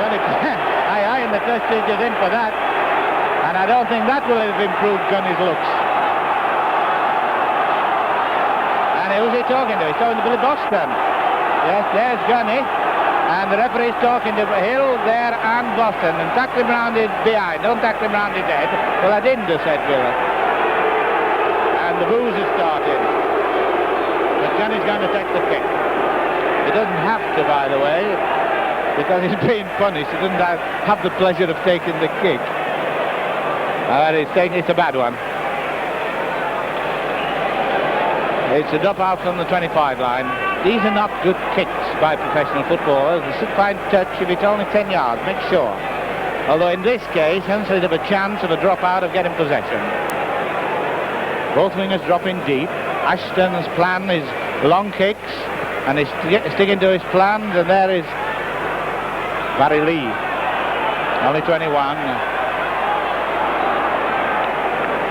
Gunny in the first stage is in for that. And I don't think that will have improved Gunny's looks. And who's he talking to? He's talking to Billy Boston. Yes, there's Gunny. And the referee's talking to Hill there and Boston. And tackle him round his behind. Don't tackle him round his head. Well, I didn't, said Bill. And the boos has started. But Gunny's going to take the kick. He doesn't have to, by the way, because he's being punished. He doesn't have the pleasure of taking the kick. It's a bad one. It's a drop out from the 25 line. These are not good kicks by professional footballers. It's a fine touch if it's only 10 yards, make sure. Although in this case, Hunslet have a chance of a drop out of getting possession. Both wingers dropping deep. Ashton's plan is long kicks, and he's sticking to his plans, and there is Barry Lee, only 21.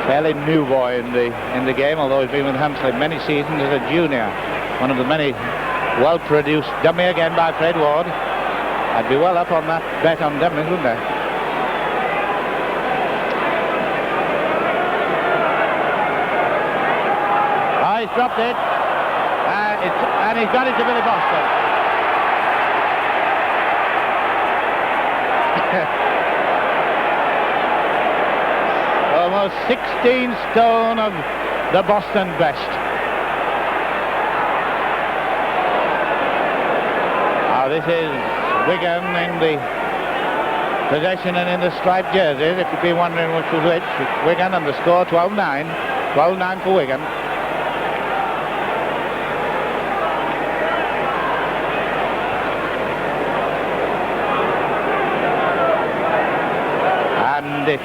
Fairly new boy in the game, although he's been with Hunslet many seasons as a junior. One of the many well-produced. Dummy again by Fred Ward. I'd be well up on that bet on dummies, wouldn't I? Oh, he's dropped it. And he's got it to Billy Boston. Almost 16 stone of the Boston best. Now this is Wigan in the possession and in the striped jerseys. If you've been wondering which was which, it's Wigan, and the score 12-9. 12-9 for Wigan. And it's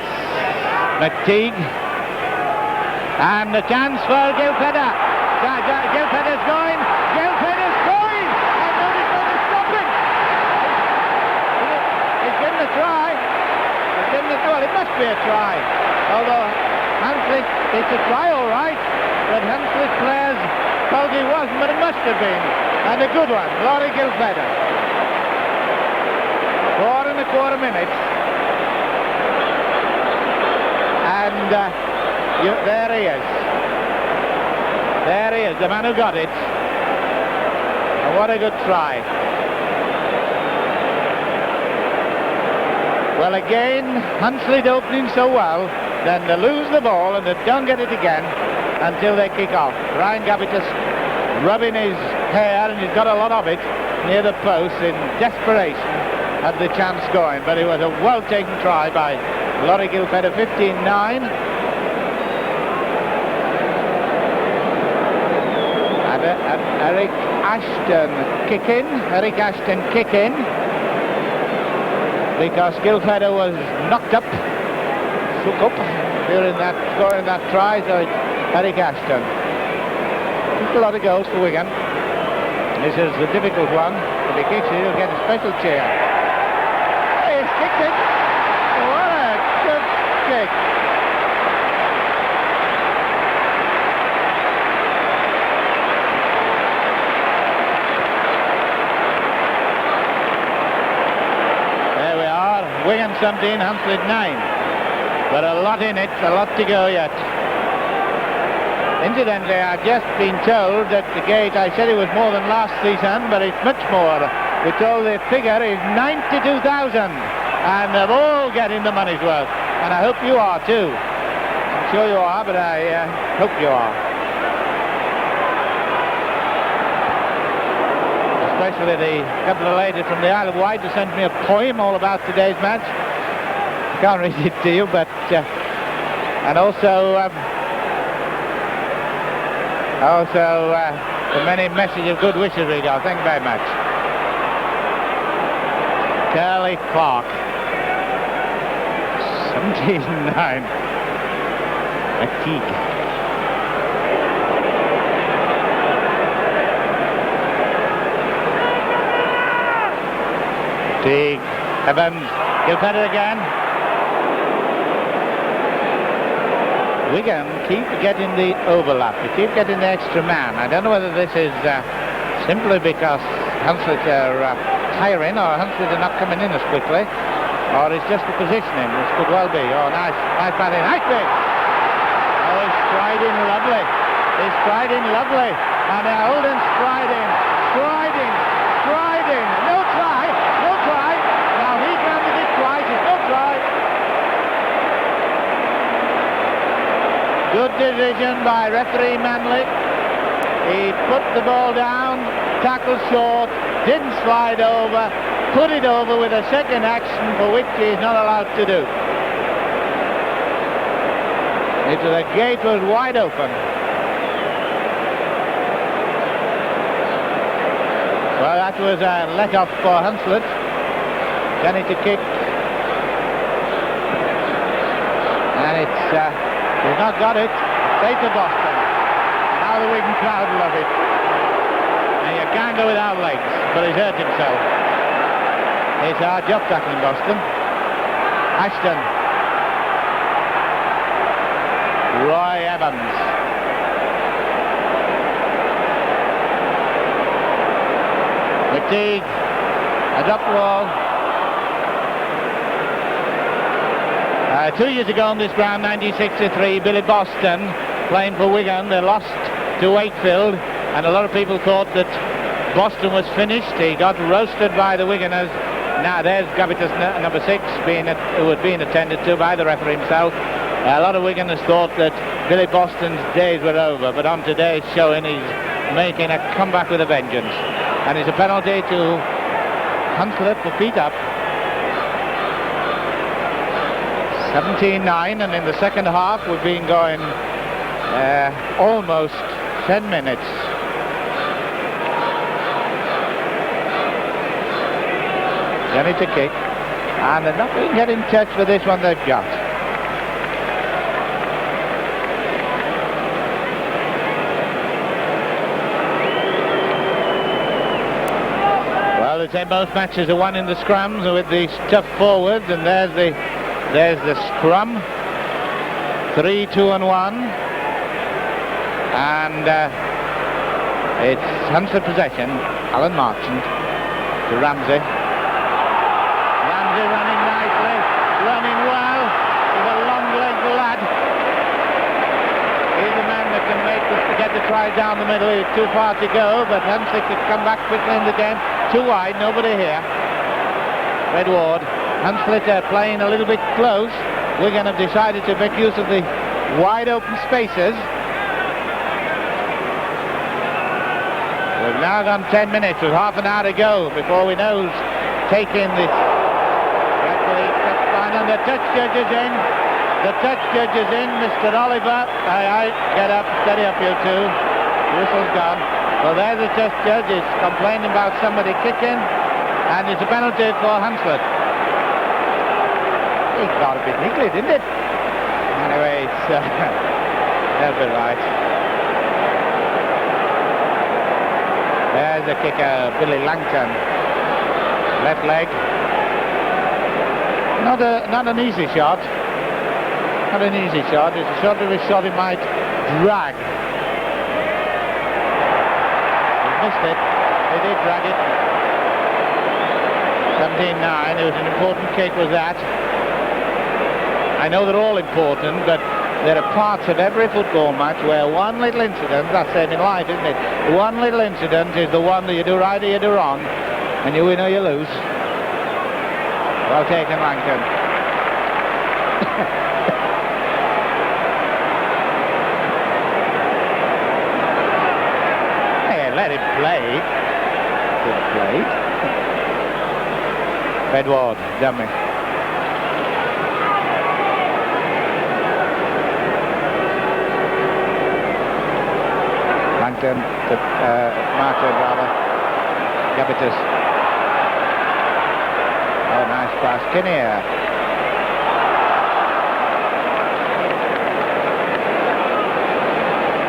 McTeague, and the chance for Gilfedder. Gilfedder's going, and nobody's going to stop him. He's given a try. Well, it must be a try. Although Hunslet, it's a try all right, but Hunslet players told he wasn't, but it must have been. And a good one, Laurie Gilfedder. 4 1/4 minutes. And there he is. There he is, the man who got it. And what a good try. Well, again, Hunslet opening so well, then they lose the ball and they don't get it again until they kick off. Ryan Gavitus rubbing his hair, and he's got a lot of it near the post in desperation, had the chance going. But it was a well-taken try by Laurie Gilfedder, 15-9. Eric Ashton kick in. Eric Ashton kick in. Because Gilfedder was knocked up, shook up during that, scoring that try, so it's Eric Ashton. Just a lot of goals for Wigan. This is the difficult one. If he kicks it, he'll get a special cheer. He's kicked it. What a good kick. Wigan 17, Hunslet 9. But a lot in it, a lot to go yet. Incidentally, I've just been told that the gate, I said it was more than last season, but it's much more. We're told the figure is 92,000. And they're all getting the money's worth. And I hope you are too. I'm sure you are, but I hope you are. Especially the couple of ladies from the Isle of Wight who sent me a poem all about today's match. I can't read it to you, but and also the many messages of good wishes we got. Thank you very much. Curly Clark, 17-9. McTeague. Evans, Gilfedder again. Wigan keep getting the overlap. They keep getting the extra man. I don't know whether this is simply because Hunslet are tiring, or Hunslet are not coming in as quickly, or it's just the positioning, which could well be. Oh, nice batting, nice big. Oh, he's striding lovely. He's striding lovely, and Holden striding. No try. Now he grounded it twice. It's no try. Good decision by referee Manley. He put the ball down, tackled short, didn't slide over, put it over with a second action for which he is not allowed to do. The gate was wide open. Well, that was a let-off for Hunslet. Johnny to kick. And he's not got it. Straight to Boston. Now the Wigan crowd love it. And you can't go without legs, but he's hurt himself. It's hard job tackling Boston. Ashton. Roy Evans. McTeague, a drop ball. 2 years ago on this ground, 1963, Billy Boston playing for Wigan. They lost to Wakefield, and a lot of people thought that Boston was finished. He got roasted by the Wiganers. Now there's Gavitas number 6 who was being attended to by the referee himself. A lot of Wiganers thought that Billy Boston's days were over, but on today's showing he's making a comeback with a vengeance. And it's a penalty to Hunslet for feet up. 17-9, and in the second half we've been going almost 10 minutes. Johnny to kick, and they're not going to get in touch with this one they've got. Well, they say both matches are won in the scrums with these tough forwards, and there's the scrum. 3-2-1, and it's Hunslet possession. Alan Marchant to Ramsey. Ramsey running nicely, running well. He's a long-legged lad. He's the man that can get the try down the middle. It's too far to go, but Hunslet could come back quickly in the game. Too wide, nobody here. Red Ward. Hunslet playing a little bit close. Wigan have decided to make use of the wide open spaces. We've now gone 10 minutes with half an hour to go before we know who's taking this. And the touch judge is in. The touch judge is in, Mr. Oliver. Aye, get up, steady up you two. Whistle's gone. Well, there's the test judges complaining about somebody kicking, and it's a penalty for Hunslet. He got a bit niggly, didn't it? Anyway, it's they'll be right. There's the kicker, Billy Langton. Left leg. Not an easy shot. Not an easy shot. It's a sort of a shot he might drag. He missed it. He did drag it. 17-9. It was an important kick, was that. I know they're all important, but there are parts of every football match where one little incident, that's same in life, isn't it? One little incident is the one that you do right or you do wrong, and you win or you lose. Well taken, Langton. Hey, let him play. Good play. Edward, dummy. Langton to Martin, rather. Gabitus. Oh, nice pass. Kinnear.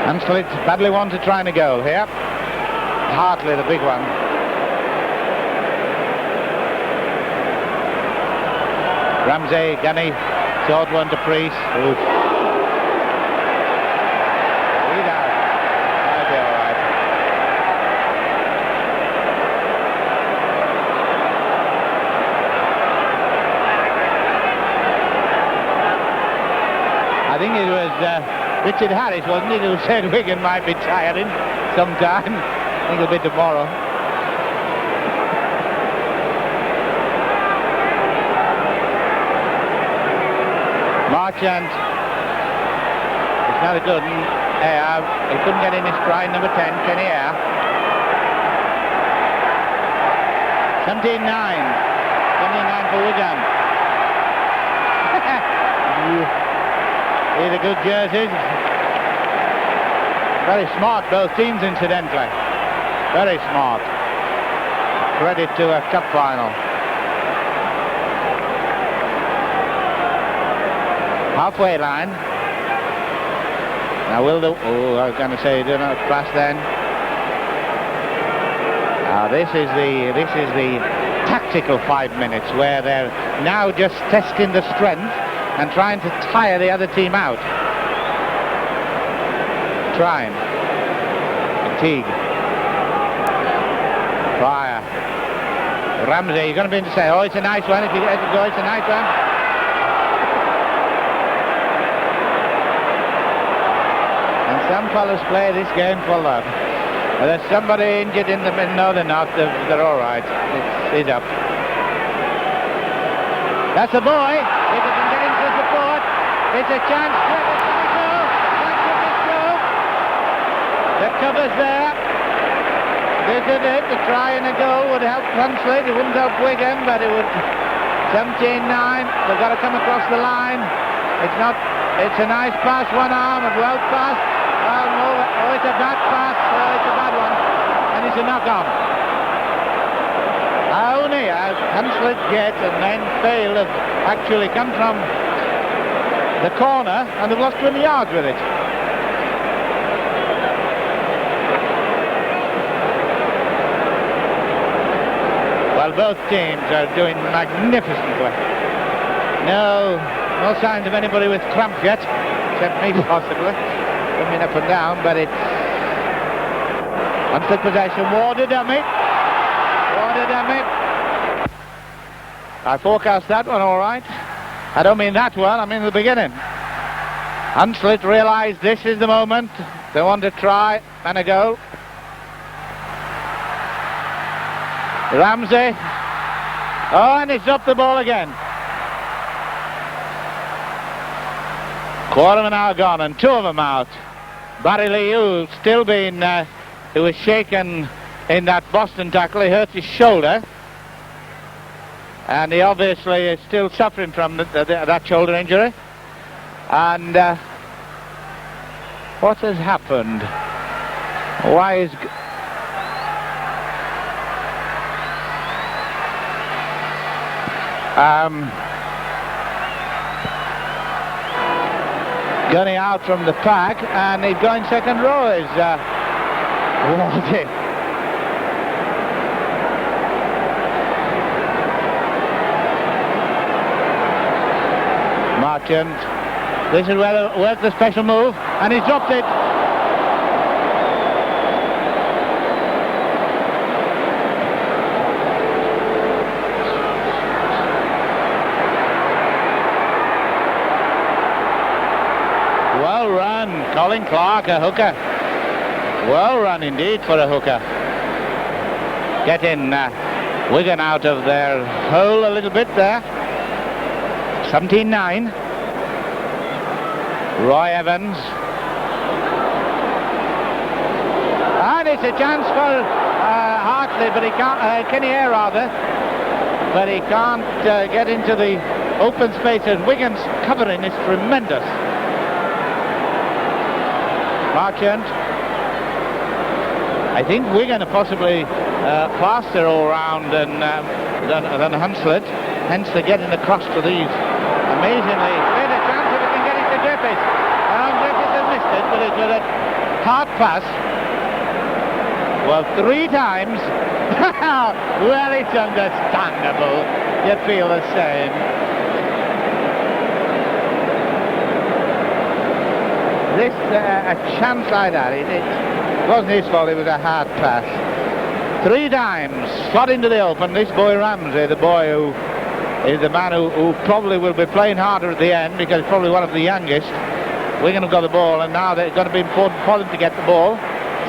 Hunslet badly wanted trying a goal here. Hartley, the big one. Ramsey, Gunny, short one to Priest. Oof. Lead out. That'll be all right. I think it was Richard Harris, wasn't it, who said Wigan might be tiring sometime. I think it'll be tomorrow. Marchant. It's not a good. He couldn't get in his stride. Number 10, Kenny Air. 17-9. 17-9 for Wigan. These are good jerseys. Very smart, both teams, incidentally. Very smart. Credit to a cup final. Halfway line. Now will the... Oh, I was going to say, do not pass then. Now this is the tactical 5 minutes where they're now just testing the strength and trying to tire the other team out. Trying. Teague. Fire. Ramsey, you're going to be in to say, oh, it's a nice one. If you let it go, it's a nice one. And some fellas play this game for love. There's somebody injured in the middle. No, they're not. They're all right. It's up. That's a boy. If he can get into support, it's a chance. The cover's there. This is it. The try and a goal would help Hunslet. It wouldn't help Wigan, but it would. 17-9. They've got to come across the line. It's not. It's a nice pass, one arm, a well pass. Oh, it's a bad pass. It's a bad one, and it's a knock-on. Only as Hunslet gets and then fail have actually come from the corner, and they've lost 20 yards with it. Well, both teams are doing magnificently. No signs of anybody with cramp yet, except me possibly. Coming up and down, but it's Hunslet possession. Warder dummy. I forecast that one all right. I don't mean that one, I mean the beginning. Hunslet realised this is the moment. They want to try and a goal. Ramsey. Oh, and he's up the ball again. Quarter of an hour gone and two of them out. Barry Lee, who's still been, who was shaken in that Boston tackle. He hurt his shoulder. And he obviously is still suffering from that shoulder injury. And what has happened? Why is... Gunny out from the pack, and he's going second row is Waldy. Marchant. This is where work the special move, and he's dropped it. Well run, Colin Clark, a hooker. Well run indeed for a hooker. Getting Wigan out of their hole a little bit there. 17-9. Roy Evans. And it's a chance for Hartley, but he can't, Kenny Ayre rather, but he can't get into the open space, and Wigan's covering is tremendous. Marchant. I think Wigan are possibly faster all round than Hunslet, hence they're getting across to these. Amazingly, there's a chance if he can get it to Griffiths. Griffiths has missed it, but it's with a hard pass. Well, 3 times. Well, it's understandable. You feel the same. This, a chance like that, it wasn't his fault, it was a hard pass. 3 times, slot into the open. This boy Ramsey, the boy who is the man who probably will be playing harder at the end, because he's probably one of the youngest. Wigan have got the ball, and now they're going to be important for them to get the ball.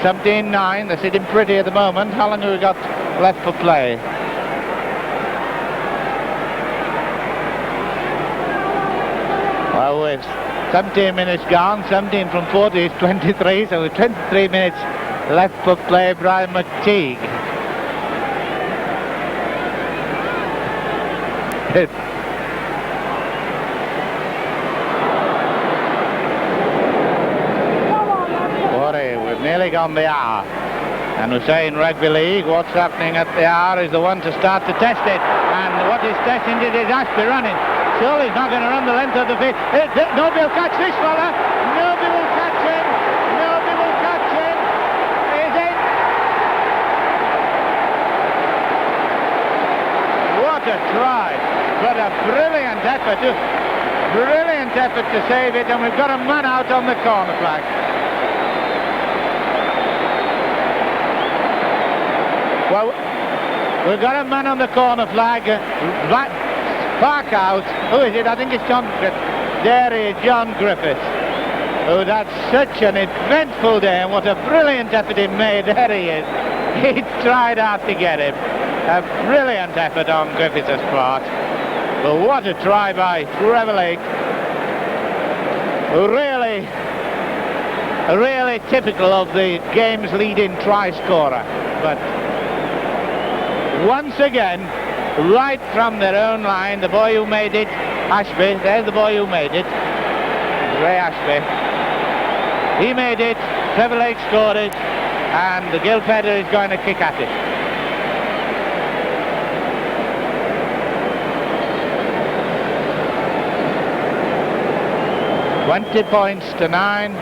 17-9, they're sitting pretty at the moment. How long have we got left for play? Well, with 17 minutes gone, 17 from 40 is 23, so with 23 minutes left for play, Brian McTeague. We've nearly gone the hour, and we're saying rugby league, what's happening at the hour is the one to start to test it, and what is testing it is Ashby running. Surely he's not going to run the length of the field. Nobody will catch this fella. Nobody will catch him. Nobody will catch him. He's in. What a try. But a brilliant effort. Brilliant effort to save it, and we've got a man out on the corner flag. Well, we've got a man on the corner flag. Back out. Who is it? I think it's John Griffiths. There he is, John Griffiths, who had such an eventful day, and what a brilliant effort he made. There he is. He tried hard to get him. A brilliant effort on Griffiths' part. But what a try by Trevor Lake. Really typical of the game's leading try scorer. But once again, right from their own line, the boy who made it, Ashby, there's the boy who made it, Ray Ashby. He made it, Trevor Lake scored it, and the Gilpedder is going to kick at it. $20 points to 9.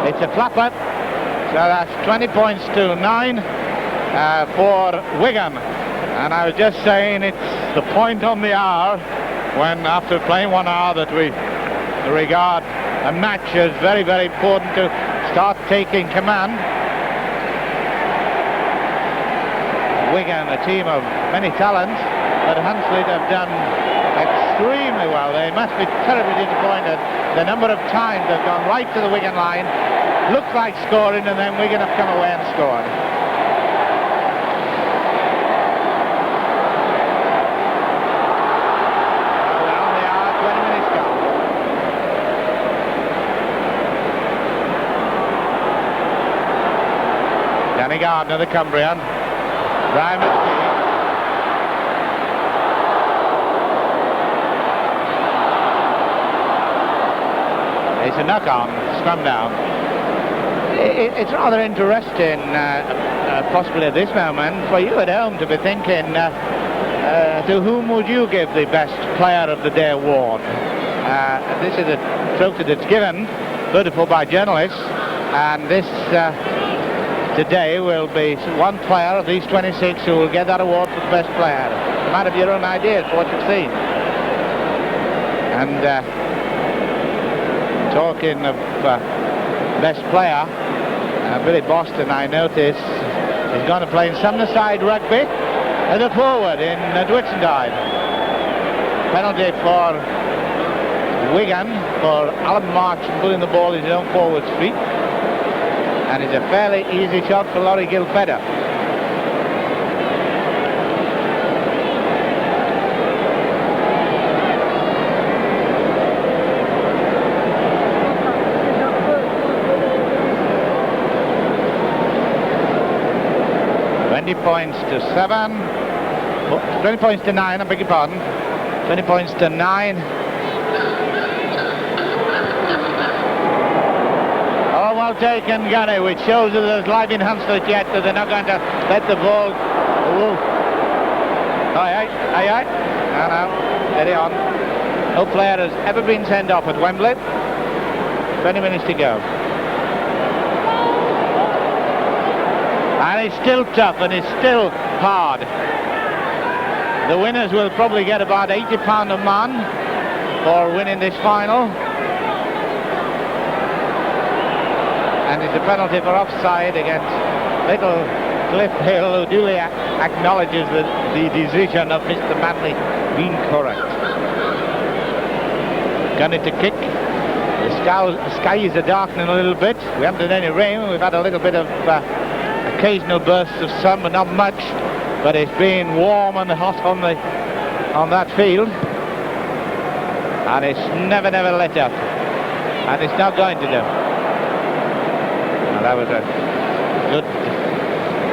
It's a flapper, so that's 20 points to 9 for Wigan. And I was just saying, it's the point on the hour when, after playing 1 hour, that we regard a match as very, very important to start taking command. Wigan, a team of many talents, but Hunslet have done extremely well. They must be terribly disappointed. The number of times they've gone right to the Wigan line, looked like scoring, and then Wigan have come away and scored. Down the hour, 20 minutes gone. Danny Gardner, the Cumbrian. Brian McTeague. it's a knock-on, scrum down. It's rather interesting, possibly at this moment, for you at home to be thinking, to whom would you give the best player of the day award? This is a trophy that's given, voted for by journalists, and this today will be one player of these 26 who will get that award for the best player. You might have your own ideas for what you've seen. And talking of best player, Billy Boston, I notice, is going to play in Summerside Rugby as a forward in Whitsuntide. Penalty for Wigan for Alan March putting the ball in his own forward's feet. And it's a fairly easy shot for Laurie Gilfedder. Points to 7, 20 points to 9, I beg your pardon, 20 points to 9. Oh, well taken, Gunny, which shows that there's life in Hunslet yet, that they're not going to let the ball. Aye. No, steady on. No player has ever been sent off at Wembley. 20 minutes to go. And it's still tough and it's still hard. The winners will probably get about £80 a man for winning this final. And it's a penalty for offside against little Cliff Hill, who duly acknowledges the decision of Mr. Manley being correct. Gunny to kick. The skies are darkening a little bit. We haven't had any rain. We've had a little bit of occasional bursts of sun, but not much. But it's been warm and hot on that field, and it's never let up, and it's not going to do. Now, that was a good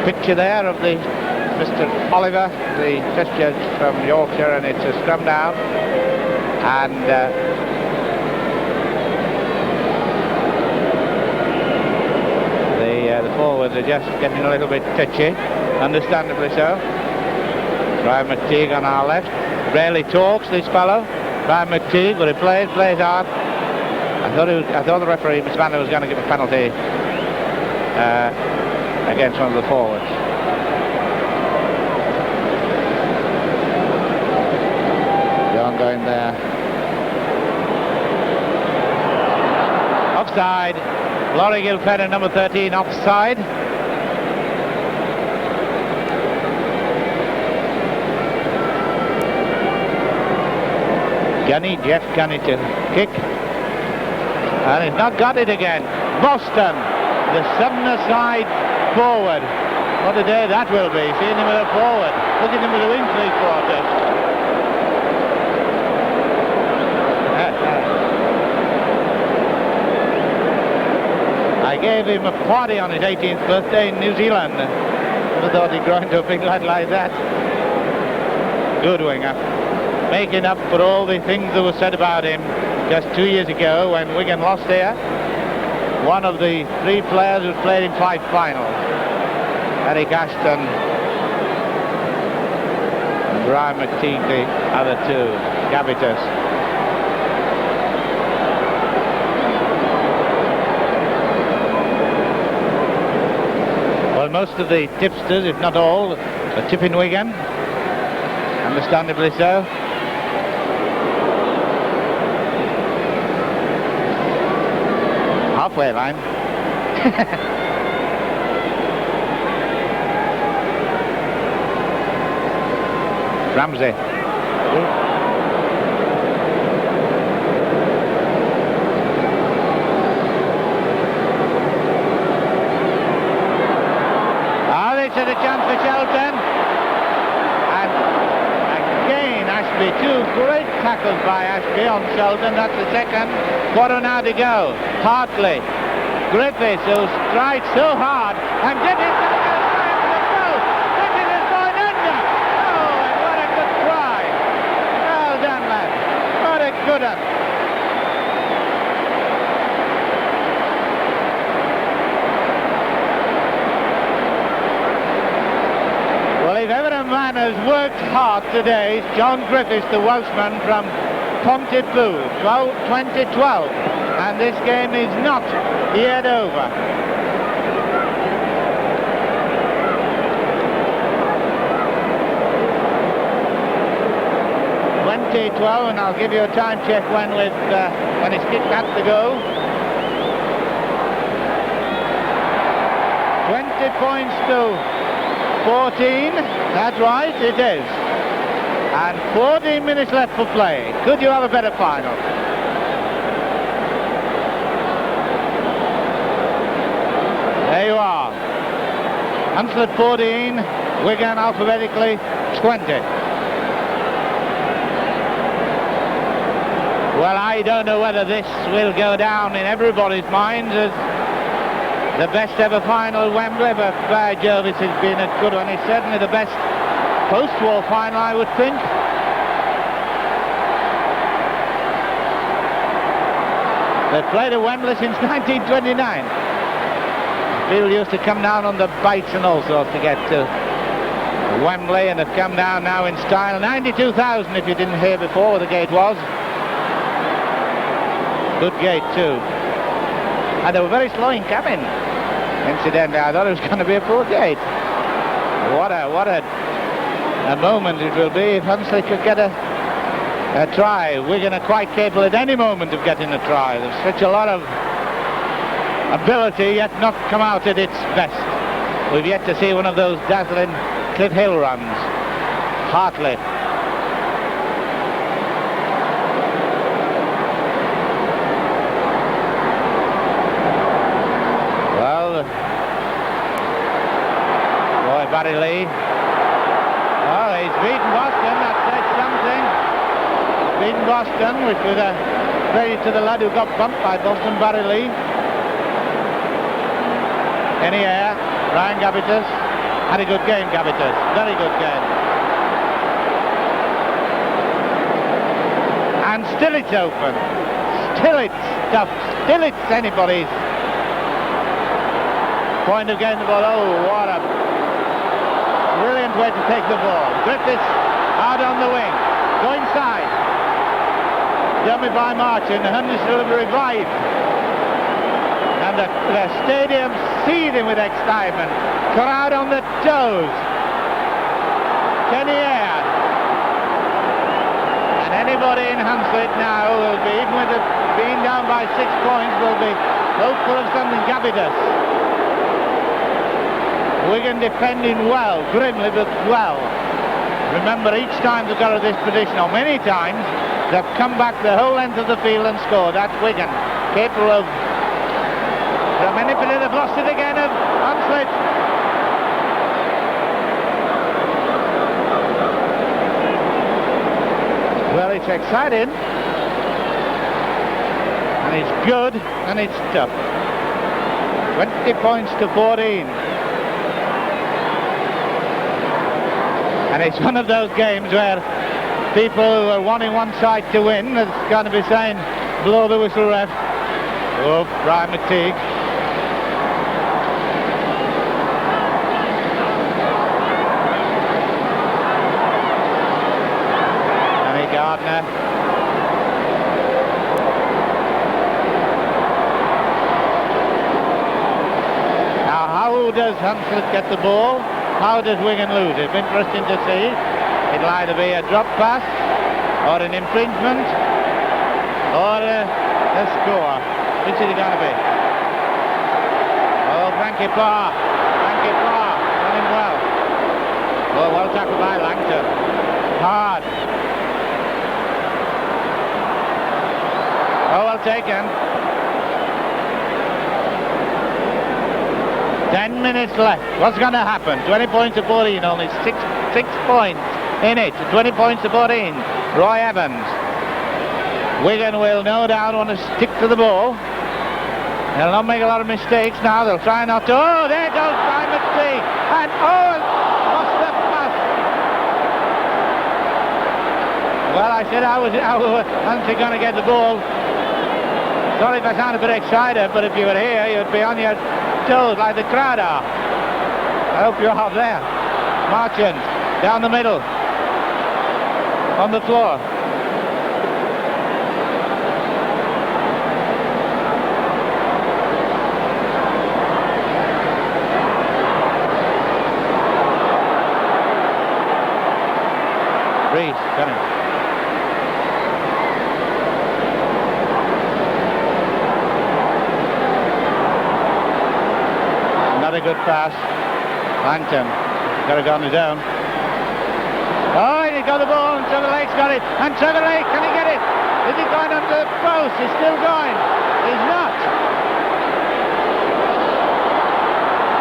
picture there of the Mr. Oliver, the test judge from Yorkshire, and it's a scrum down, and the forwards are just getting a little bit touchy, understandably so. Brian McTeague on our left. Rarely talks, this fellow. Brian McTeague, but he plays hard. I thought the referee, Mr. Manley, was going to give a penalty against one of the forwards. John going there. Offside. Laurie Gilfedder, number 13, offside. Jeff Gunny to kick. And he's not got it again. Boston, the Summerside forward. What a day that will be, seeing him with a forward. Look at him with a wing three-quarters. I gave him a party on his 18th birthday in New Zealand. Never thought he'd grow into a big lad like that. Good winger. Making up for all the things that were said about him just 2 years ago when Wigan lost here. One of the 3 players who played in 5 finals. Eric Ashton and Brian McTeague, the other 2. Gavitas. Most of the tipsters, if not all, are tipping Wigan, understandably so. Halfway line. Ramsey. A chance for Shelton, and again Ashby, 2 great tackles by Ashby on Shelton. That's the second. Quarter now to go. Hartley, Griffiths, who strides so hard, and Griffiths is going under. Oh, and what a good try. Well done, lad. What a good one. worked hard today is John Griffiths, the Welshman from Pontypool, 2012, and this game is not yet over. .12, and I'll give you a time check when it's kicked at the go. 20 points to 14, that's right, it is. And 14 minutes left for play. Could you have a better final? There you are. Hunslet 14, Wigan alphabetically 20. Well, I don't know whether this will go down in everybody's minds as the best ever final at Wembley, but by Jove, it has been a good one. It's certainly the best post-war final, I would think. They've played at Wembley since 1929. People used to come down on the bikes and all sorts to get to Wembley, and have come down now in style. 92,000, if you didn't hear before, where the gate was. Good gate too. And they were very slow in coming. Incidentally, I thought it was going to be a poor gate. What a moment it will be if Hunslet could get a try. Wigan are quite capable at any moment of getting a try. There's such a lot of ability, yet not come out at its best. We've yet to see one of those dazzling Cliff Hill runs. Hartley. Barry Lee. Oh, he's beaten Boston, that said something. Beaten Boston, which was a credit to the lad who got bumped by Boston, Barry Lee. In the air, Ryan Gabbitas. Had a good game, Gabbitas. Very good game. And still it's open. Still it's tough. Still it's anybody's point of getting the ball. Oh, what a brilliant way to take the ball. Griffiths out on the wing. Go inside. Dummy by Martin. The Hunters will have revived. And the stadium seething with excitement. Crowd on the toes. Kenny Air. And anybody in Hunslet now will be, even with it being down by 6 points, will be hopeful of something. Gabbitas. Wigan defending well, grimly but well. Remember, each time they've got to this position, or many times, they've come back the whole length of the field and scored. That's Wigan, capable of manipulating. They've lost it again of Hunslet. Well, it's exciting, and it's good, and it's tough. 20 points to 14. And it's one of those games where people who are wanting one side to win are going to be saying, blow the whistle, ref. Oh, Brian McTeague. Danny Gardner. Now, how does Hunslet get the ball? How does Wigan lose? It's interesting to see. It'll either be a drop pass, or an infringement, or a score. Which is it going to be? Oh, Frankie Parr. Frankie Parr, running well. Oh, well tackled by Langton. Hard. Oh, well taken. 10 minutes left. What's going to happen? 20 points to 14. Only six points in it. 20 points to 14. Roy Evans. Wigan will no doubt want to stick to the ball. They'll not make a lot of mistakes now. They'll try not to. Oh, there goes Simon C. And lost the pass. Well, I said how was Hunslet going to get the ball? Sorry if I sound a bit excited, but if you were here, you'd be on your toes like the crowd are. I hope you're out there. Marchant down the middle. on the floor. Reese, got him. Another good pass. Langton got to go on his own. Oh, he got the ball and Trevor Lake's got it. And Trevor Lake, can he get it? Is he going under the post? He's still going. He's not.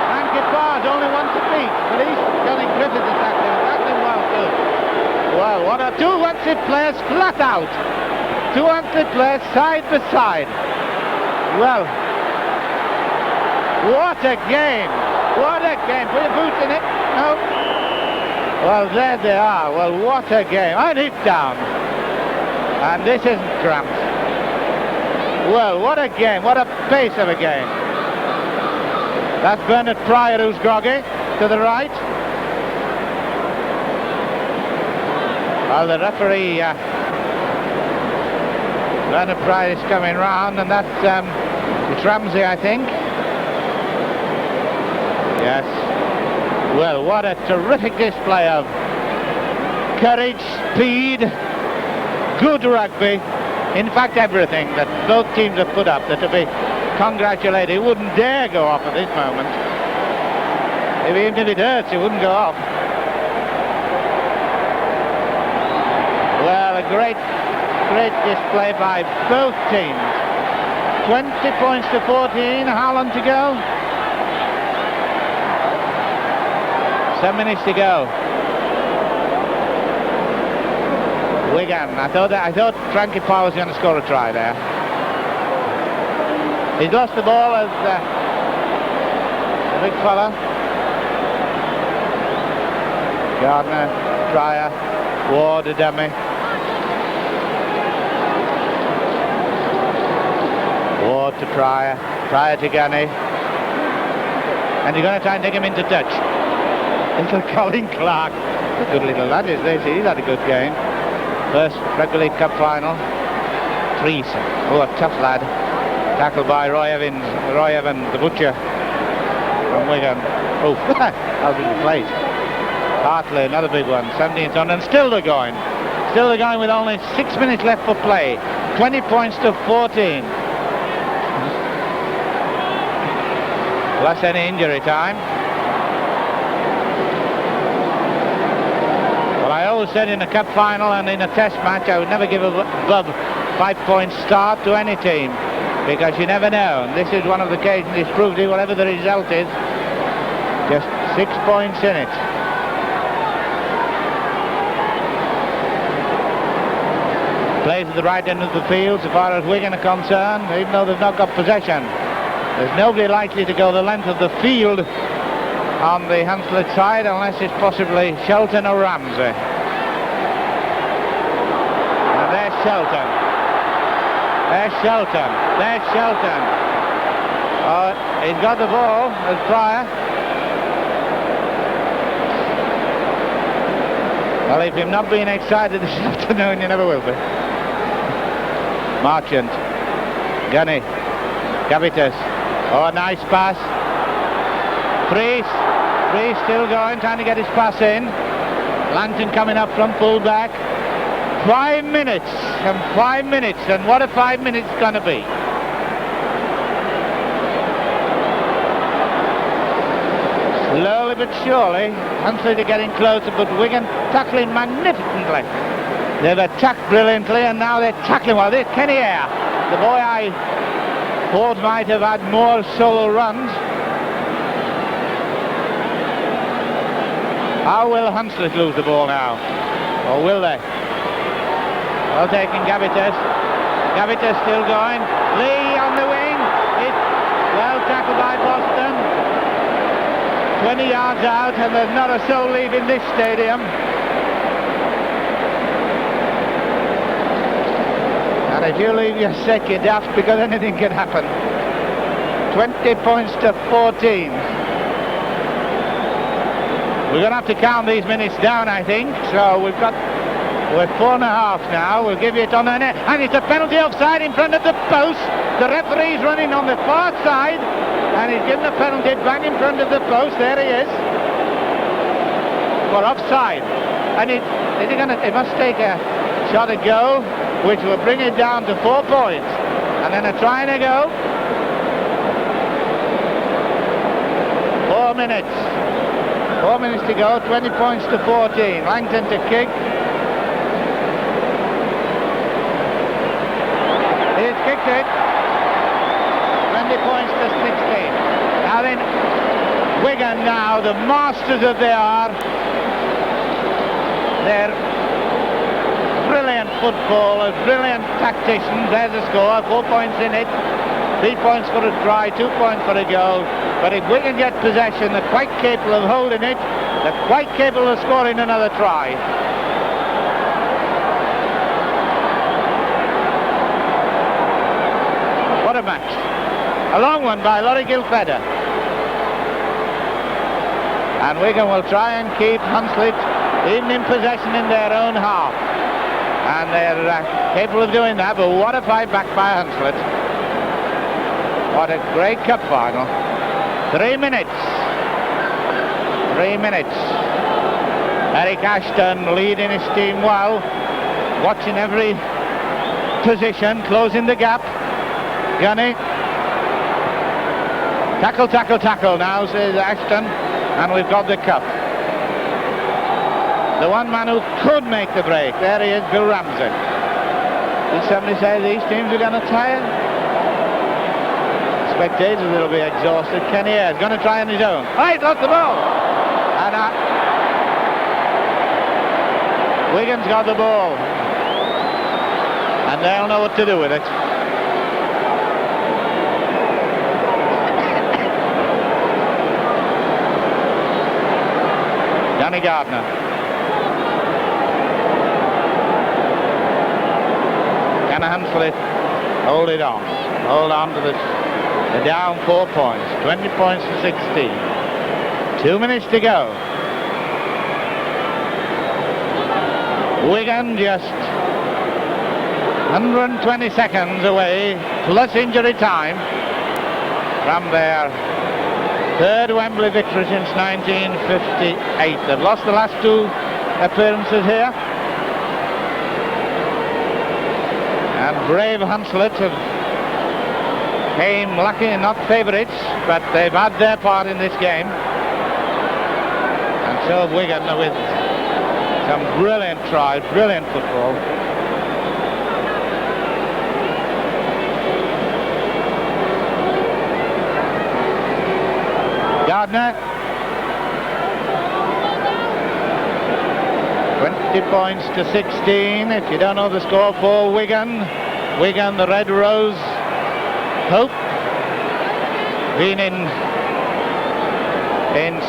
Frankie Parr's only one to beat, but he's Johnny Griffiths attacking well too. Well, what are two Hunslet players flat out. Two Hunslet players side by side. Well, what a game. What a game. Put your boots in it. No. Well, there they are. Well, what a game. And it's down. And this isn't cramped. Well, what a game. What a pace of a game. That's Bernard Pryor who's groggy to the right. Well, the referee, Bernard Pryor is coming round, and that's it's Ramsey, I think. Yes. Well, what a terrific display of courage, speed, good rugby. In fact, everything that both teams have put up that to be congratulated. He wouldn't dare go off at this moment. Even if it hurts, he wouldn't go off. Well, a great display by both teams. 20 points to 14. How long to go? 7 minutes to go. Wigan. I thought Frankie Parr was going to score a try there. He's lost the ball as the big fella. Gardner, Pryor, Ward, a dummy. Ward to Pryor, Pryor to Gunny. And you're going to try and take him into touch. Little Colin Clark. A good little lad is this. He's had a good game. First Rugby League Cup final. Trees. Oh, a tough lad. Tackled by Roy Evans, the butcher from Wigan. Oh, that was the plate. Hartley, another big one. 17th on, and still they're going. Still they're going with only 6 minutes left for play. 20 points to 14. Plus any injury time. Well, I always said in a cup final and in a test match I would never give above 5 point start to any team, because you never know. And this is one of the occasions it's proved it, whatever the result is, just 6 points in it. Plays at the right end of the field so far as Wigan are concerned, even though they've not got possession. There's nobody likely to go the length of the field on the Hunslet side unless it's possibly Shelton or Ramsey. And there's Shelton. There's Shelton. There's Shelton. Oh, he's got the ball as Pryor. Well, if you've not been excited this afternoon, you never will be. Marchant. Gunny. Gavitas. Oh, a nice pass. Priest still going, trying to get his pass in. Langton coming up from full back. 5 minutes, and what a 5 minutes going to be. Slowly but surely, Hunslet are getting closer, but Wigan tackling magnificently. They've attacked brilliantly, and now they're tackling well. There's Kenny Eyre, the boy I thought might have had more solo runs. How will Hunslet lose the ball now? Or will they? Well taken, Gavitas. Gavitas still going. Lee on the wing. It's well tackled by Boston. 20 yards out, and there's not a soul leaving this stadium. And if you leave, you're sick, you're daft, because anything can happen. 20 points to 14. We're going to have to count these minutes down, I think. So we've got We're 4.5 now. We'll give you it on the net. And it's a penalty offside in front of the post. The referee's running on the far side. And he's given a penalty bang in front of the post. There he is. For offside. And it must take a shot at goal, which will bring it down to 4 points. And then a try and a go. 4 minutes. 4 minutes to go, 20 points to 14. Langton to kick. He's kicked it. 20 points to 16. Now then, Wigan now, the masters of the art. They're brilliant footballers, brilliant tacticians. There's a score, 4 points in it. 3 points for a try, 2 points for a goal. But if Wigan get possession, they're quite capable of holding it. They're quite capable of scoring another try. What a match. A long one by Laurie Gilfedder. And Wigan will try and keep Hunslet even in possession in their own half. And they're capable of doing that, but what a fight back by Hunslet. What a great cup final. 3 minutes. 3 minutes. Eric Ashton leading his team well, watching every position, closing the gap. Gunny. Tackle, tackle, tackle now, says Ashton, and we've got the cup. The one man who could make the break, there he is, Bill Ramsey. Did somebody say these teams are going to tire? Spectators will be exhausted. Kenny Ayres going to try on his own. Oh, he's lost the ball. And Wigan's got the ball. And they'll know what to do with it. Danny Gardner. Can Hunslet hold it on? Hold on to this. They're down 4 points, 20 points to 16. 2 minutes to go. Wigan just 120 seconds away, plus injury time, from their third Wembley victory since 1958. They've lost the last 2 appearances here. And brave Hunslet have came lucky and not favourites, but they've had their part in this game. And so have Wigan with some brilliant tries, brilliant football. Gardner. 20 points to 16. If you don't know the score for Wigan, the Red Rose Hope, been in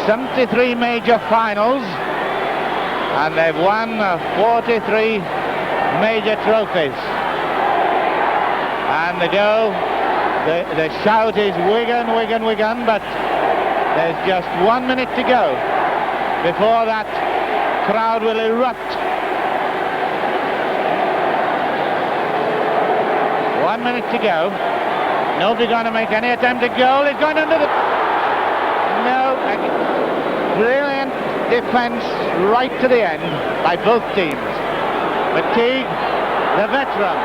73 major finals, and they've won 43 major trophies. And the shout is Wigan, Wigan, Wigan, but there's just 1 minute to go before that crowd will erupt. 1 minute to go. Nobody going to make any attempt at goal. It's going under the... No. Brilliant defence right to the end by both teams. McTeague, the veteran.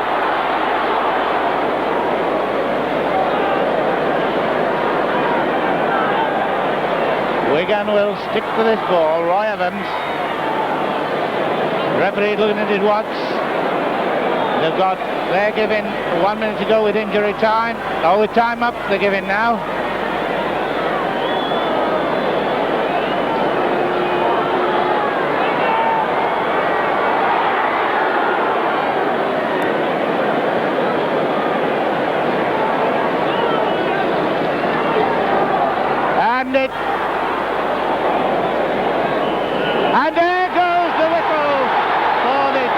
Wigan will stick to this ball. Roy Evans. Referee looking at his watch. They're giving 1 minute to go with injury time. Oh, with time up, they're giving now. And there goes the whistle for this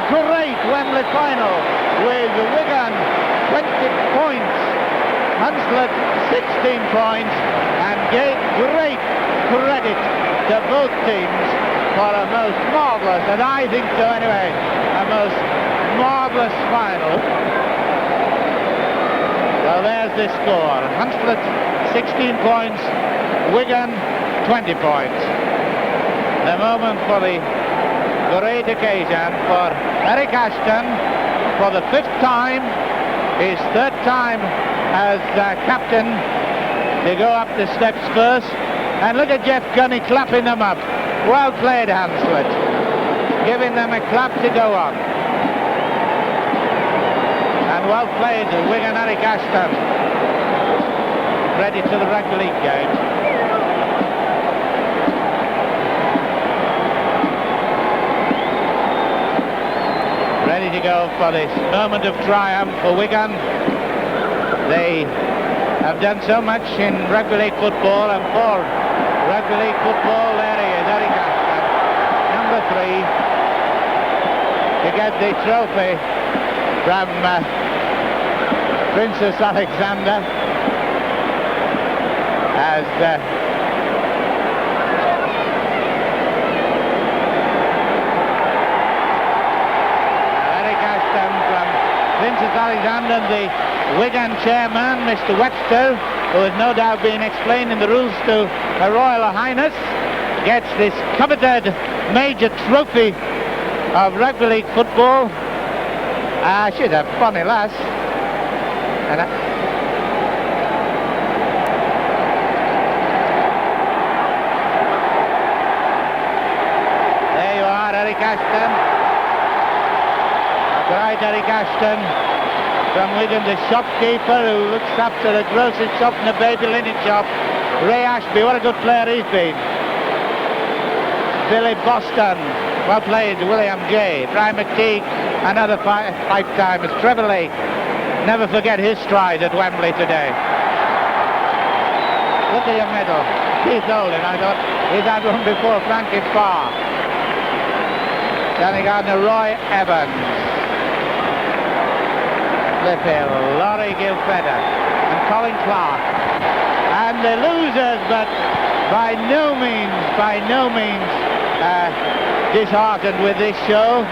great Wembley final, with Wigan 20 points, Hunslet 16 points, and great credit to both teams for a most marvellous, and I think so anyway, a most marvellous final. So there's the score. Hunslet 16 points, Wigan 20 points. The moment for the great occasion for Eric Ashton for the 5th time, his 3rd time as captain, to go up the steps first. And look at Jeff Gunny clapping them up. Well played, Hunslet. Giving them a clap to go on. And well played, Wigan Eric Ashton. Ready to the rugby league game. Ready to go for this moment of triumph for Wigan. They have done so much in rugby league football, and for rugby league football, there he is, Eric Ashton, number 3, to get the trophy from Princess Alexander, as Eric Ashton from Princess Alexander, the Wigan chairman, Mr. Webster, who has no doubt been explaining the rules to Her Royal Highness, gets this coveted major trophy of rugby league football. She's a funny lass. And there you are, Eric Ashton. Right, Eric Ashton from Wigan, the shopkeeper who looks after the grocery shop and the baby linen shop. Ray Ashby, what a good player he's been. Billy Boston, well played. William J. Brian McTeague, another 5 timers. Trevor Lake, never forget his stride at Wembley today. Look at your medal. Keith Olin, I thought he's had one before. Frankie Farr, Danny Gardner, Roy Evans, Cliff Hill, Laurie Gilfedder and Colin Clark. And the losers, but by no means disheartened with this show.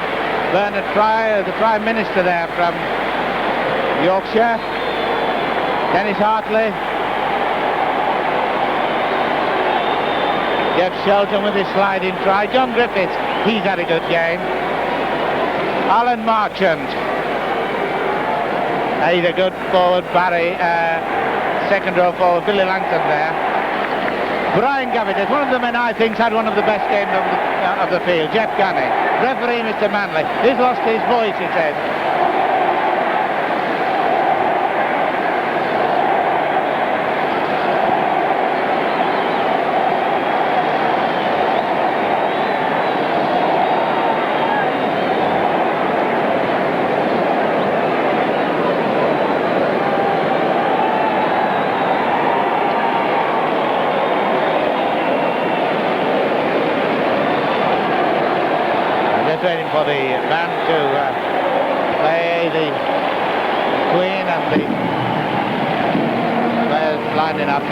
Bernard Pryor, the Prime Minister there from Yorkshire. Dennis Hartley. Jeff Shelton with his sliding try. John Griffiths, he's had a good game. Alan Marchant. He's a good forward. Barry, second row forward. Billy Langton there. Brian Gavitt, one of the men I think had one of the best games of the field. Jeff Gunny. Referee Mr. Manley. He's lost his voice, he said. Waiting for the band to play the Queen and the players lining up.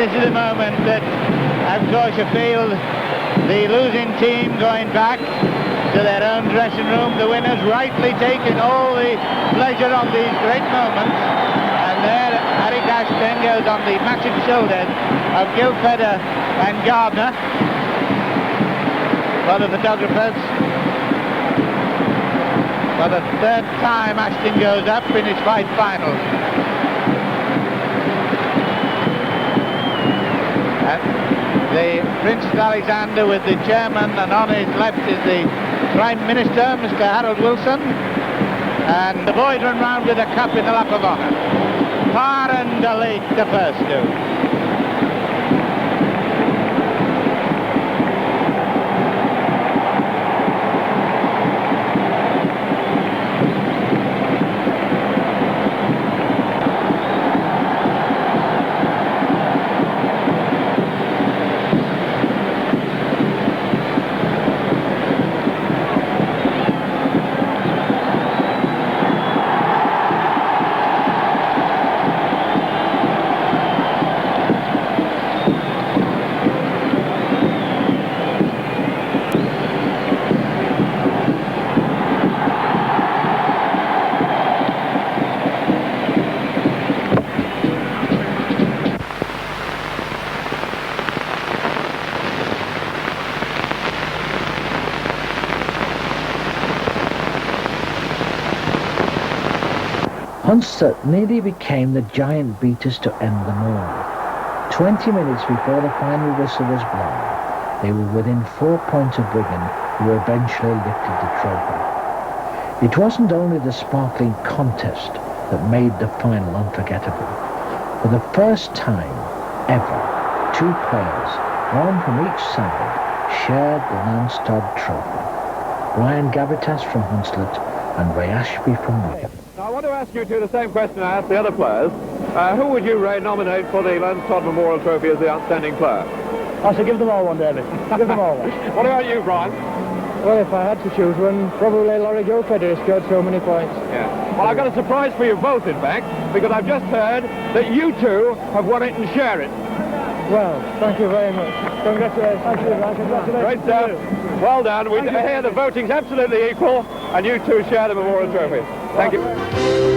This is the moment that, of course, you feel the losing team going back to their own dressing room, the winners rightly taking all the pleasure of these great moments. And there, Eric Ashton goes on the massive shoulders of Gilfedder and Gardner for the photographers. For the 3rd time, Ashton goes up in his 5 finals. The Princess Alexander with the chairman, and on his left is the Prime Minister, Mr. Harold Wilson, and the boys run round with a cup in the lap of honour. Far and late the first two. Hunslet nearly became the giant beaters to end them all. 20 minutes before the final whistle was blown, they were within 4 points of Wigan, who eventually lifted the trophy. It wasn't only the sparkling contest that made the final unforgettable. For the first time ever, two players, one from each side, shared the Lance-Todd trophy. Brian Gavitas from Hunslet and Ray Ashby from Wigan. Now, I want to ask you two the same question I asked the other players. Who would you, Ray, nominate for the Lance-Todd Memorial Trophy as the outstanding player? I should give them all one, David. Give them all one. What about you, Brian? Well, if I had to choose one, probably Laurie Gilford, who scored so many points. Yeah. Well, I've got a surprise for you both, in fact, because I've just heard that you two have won it and share it. Well, thank you very much. Congratulations. Thank you, Brian. Congratulations. Great stuff. Well done. We hear the voting's absolutely equal, and you two share the Memorial Trophy. Thank you.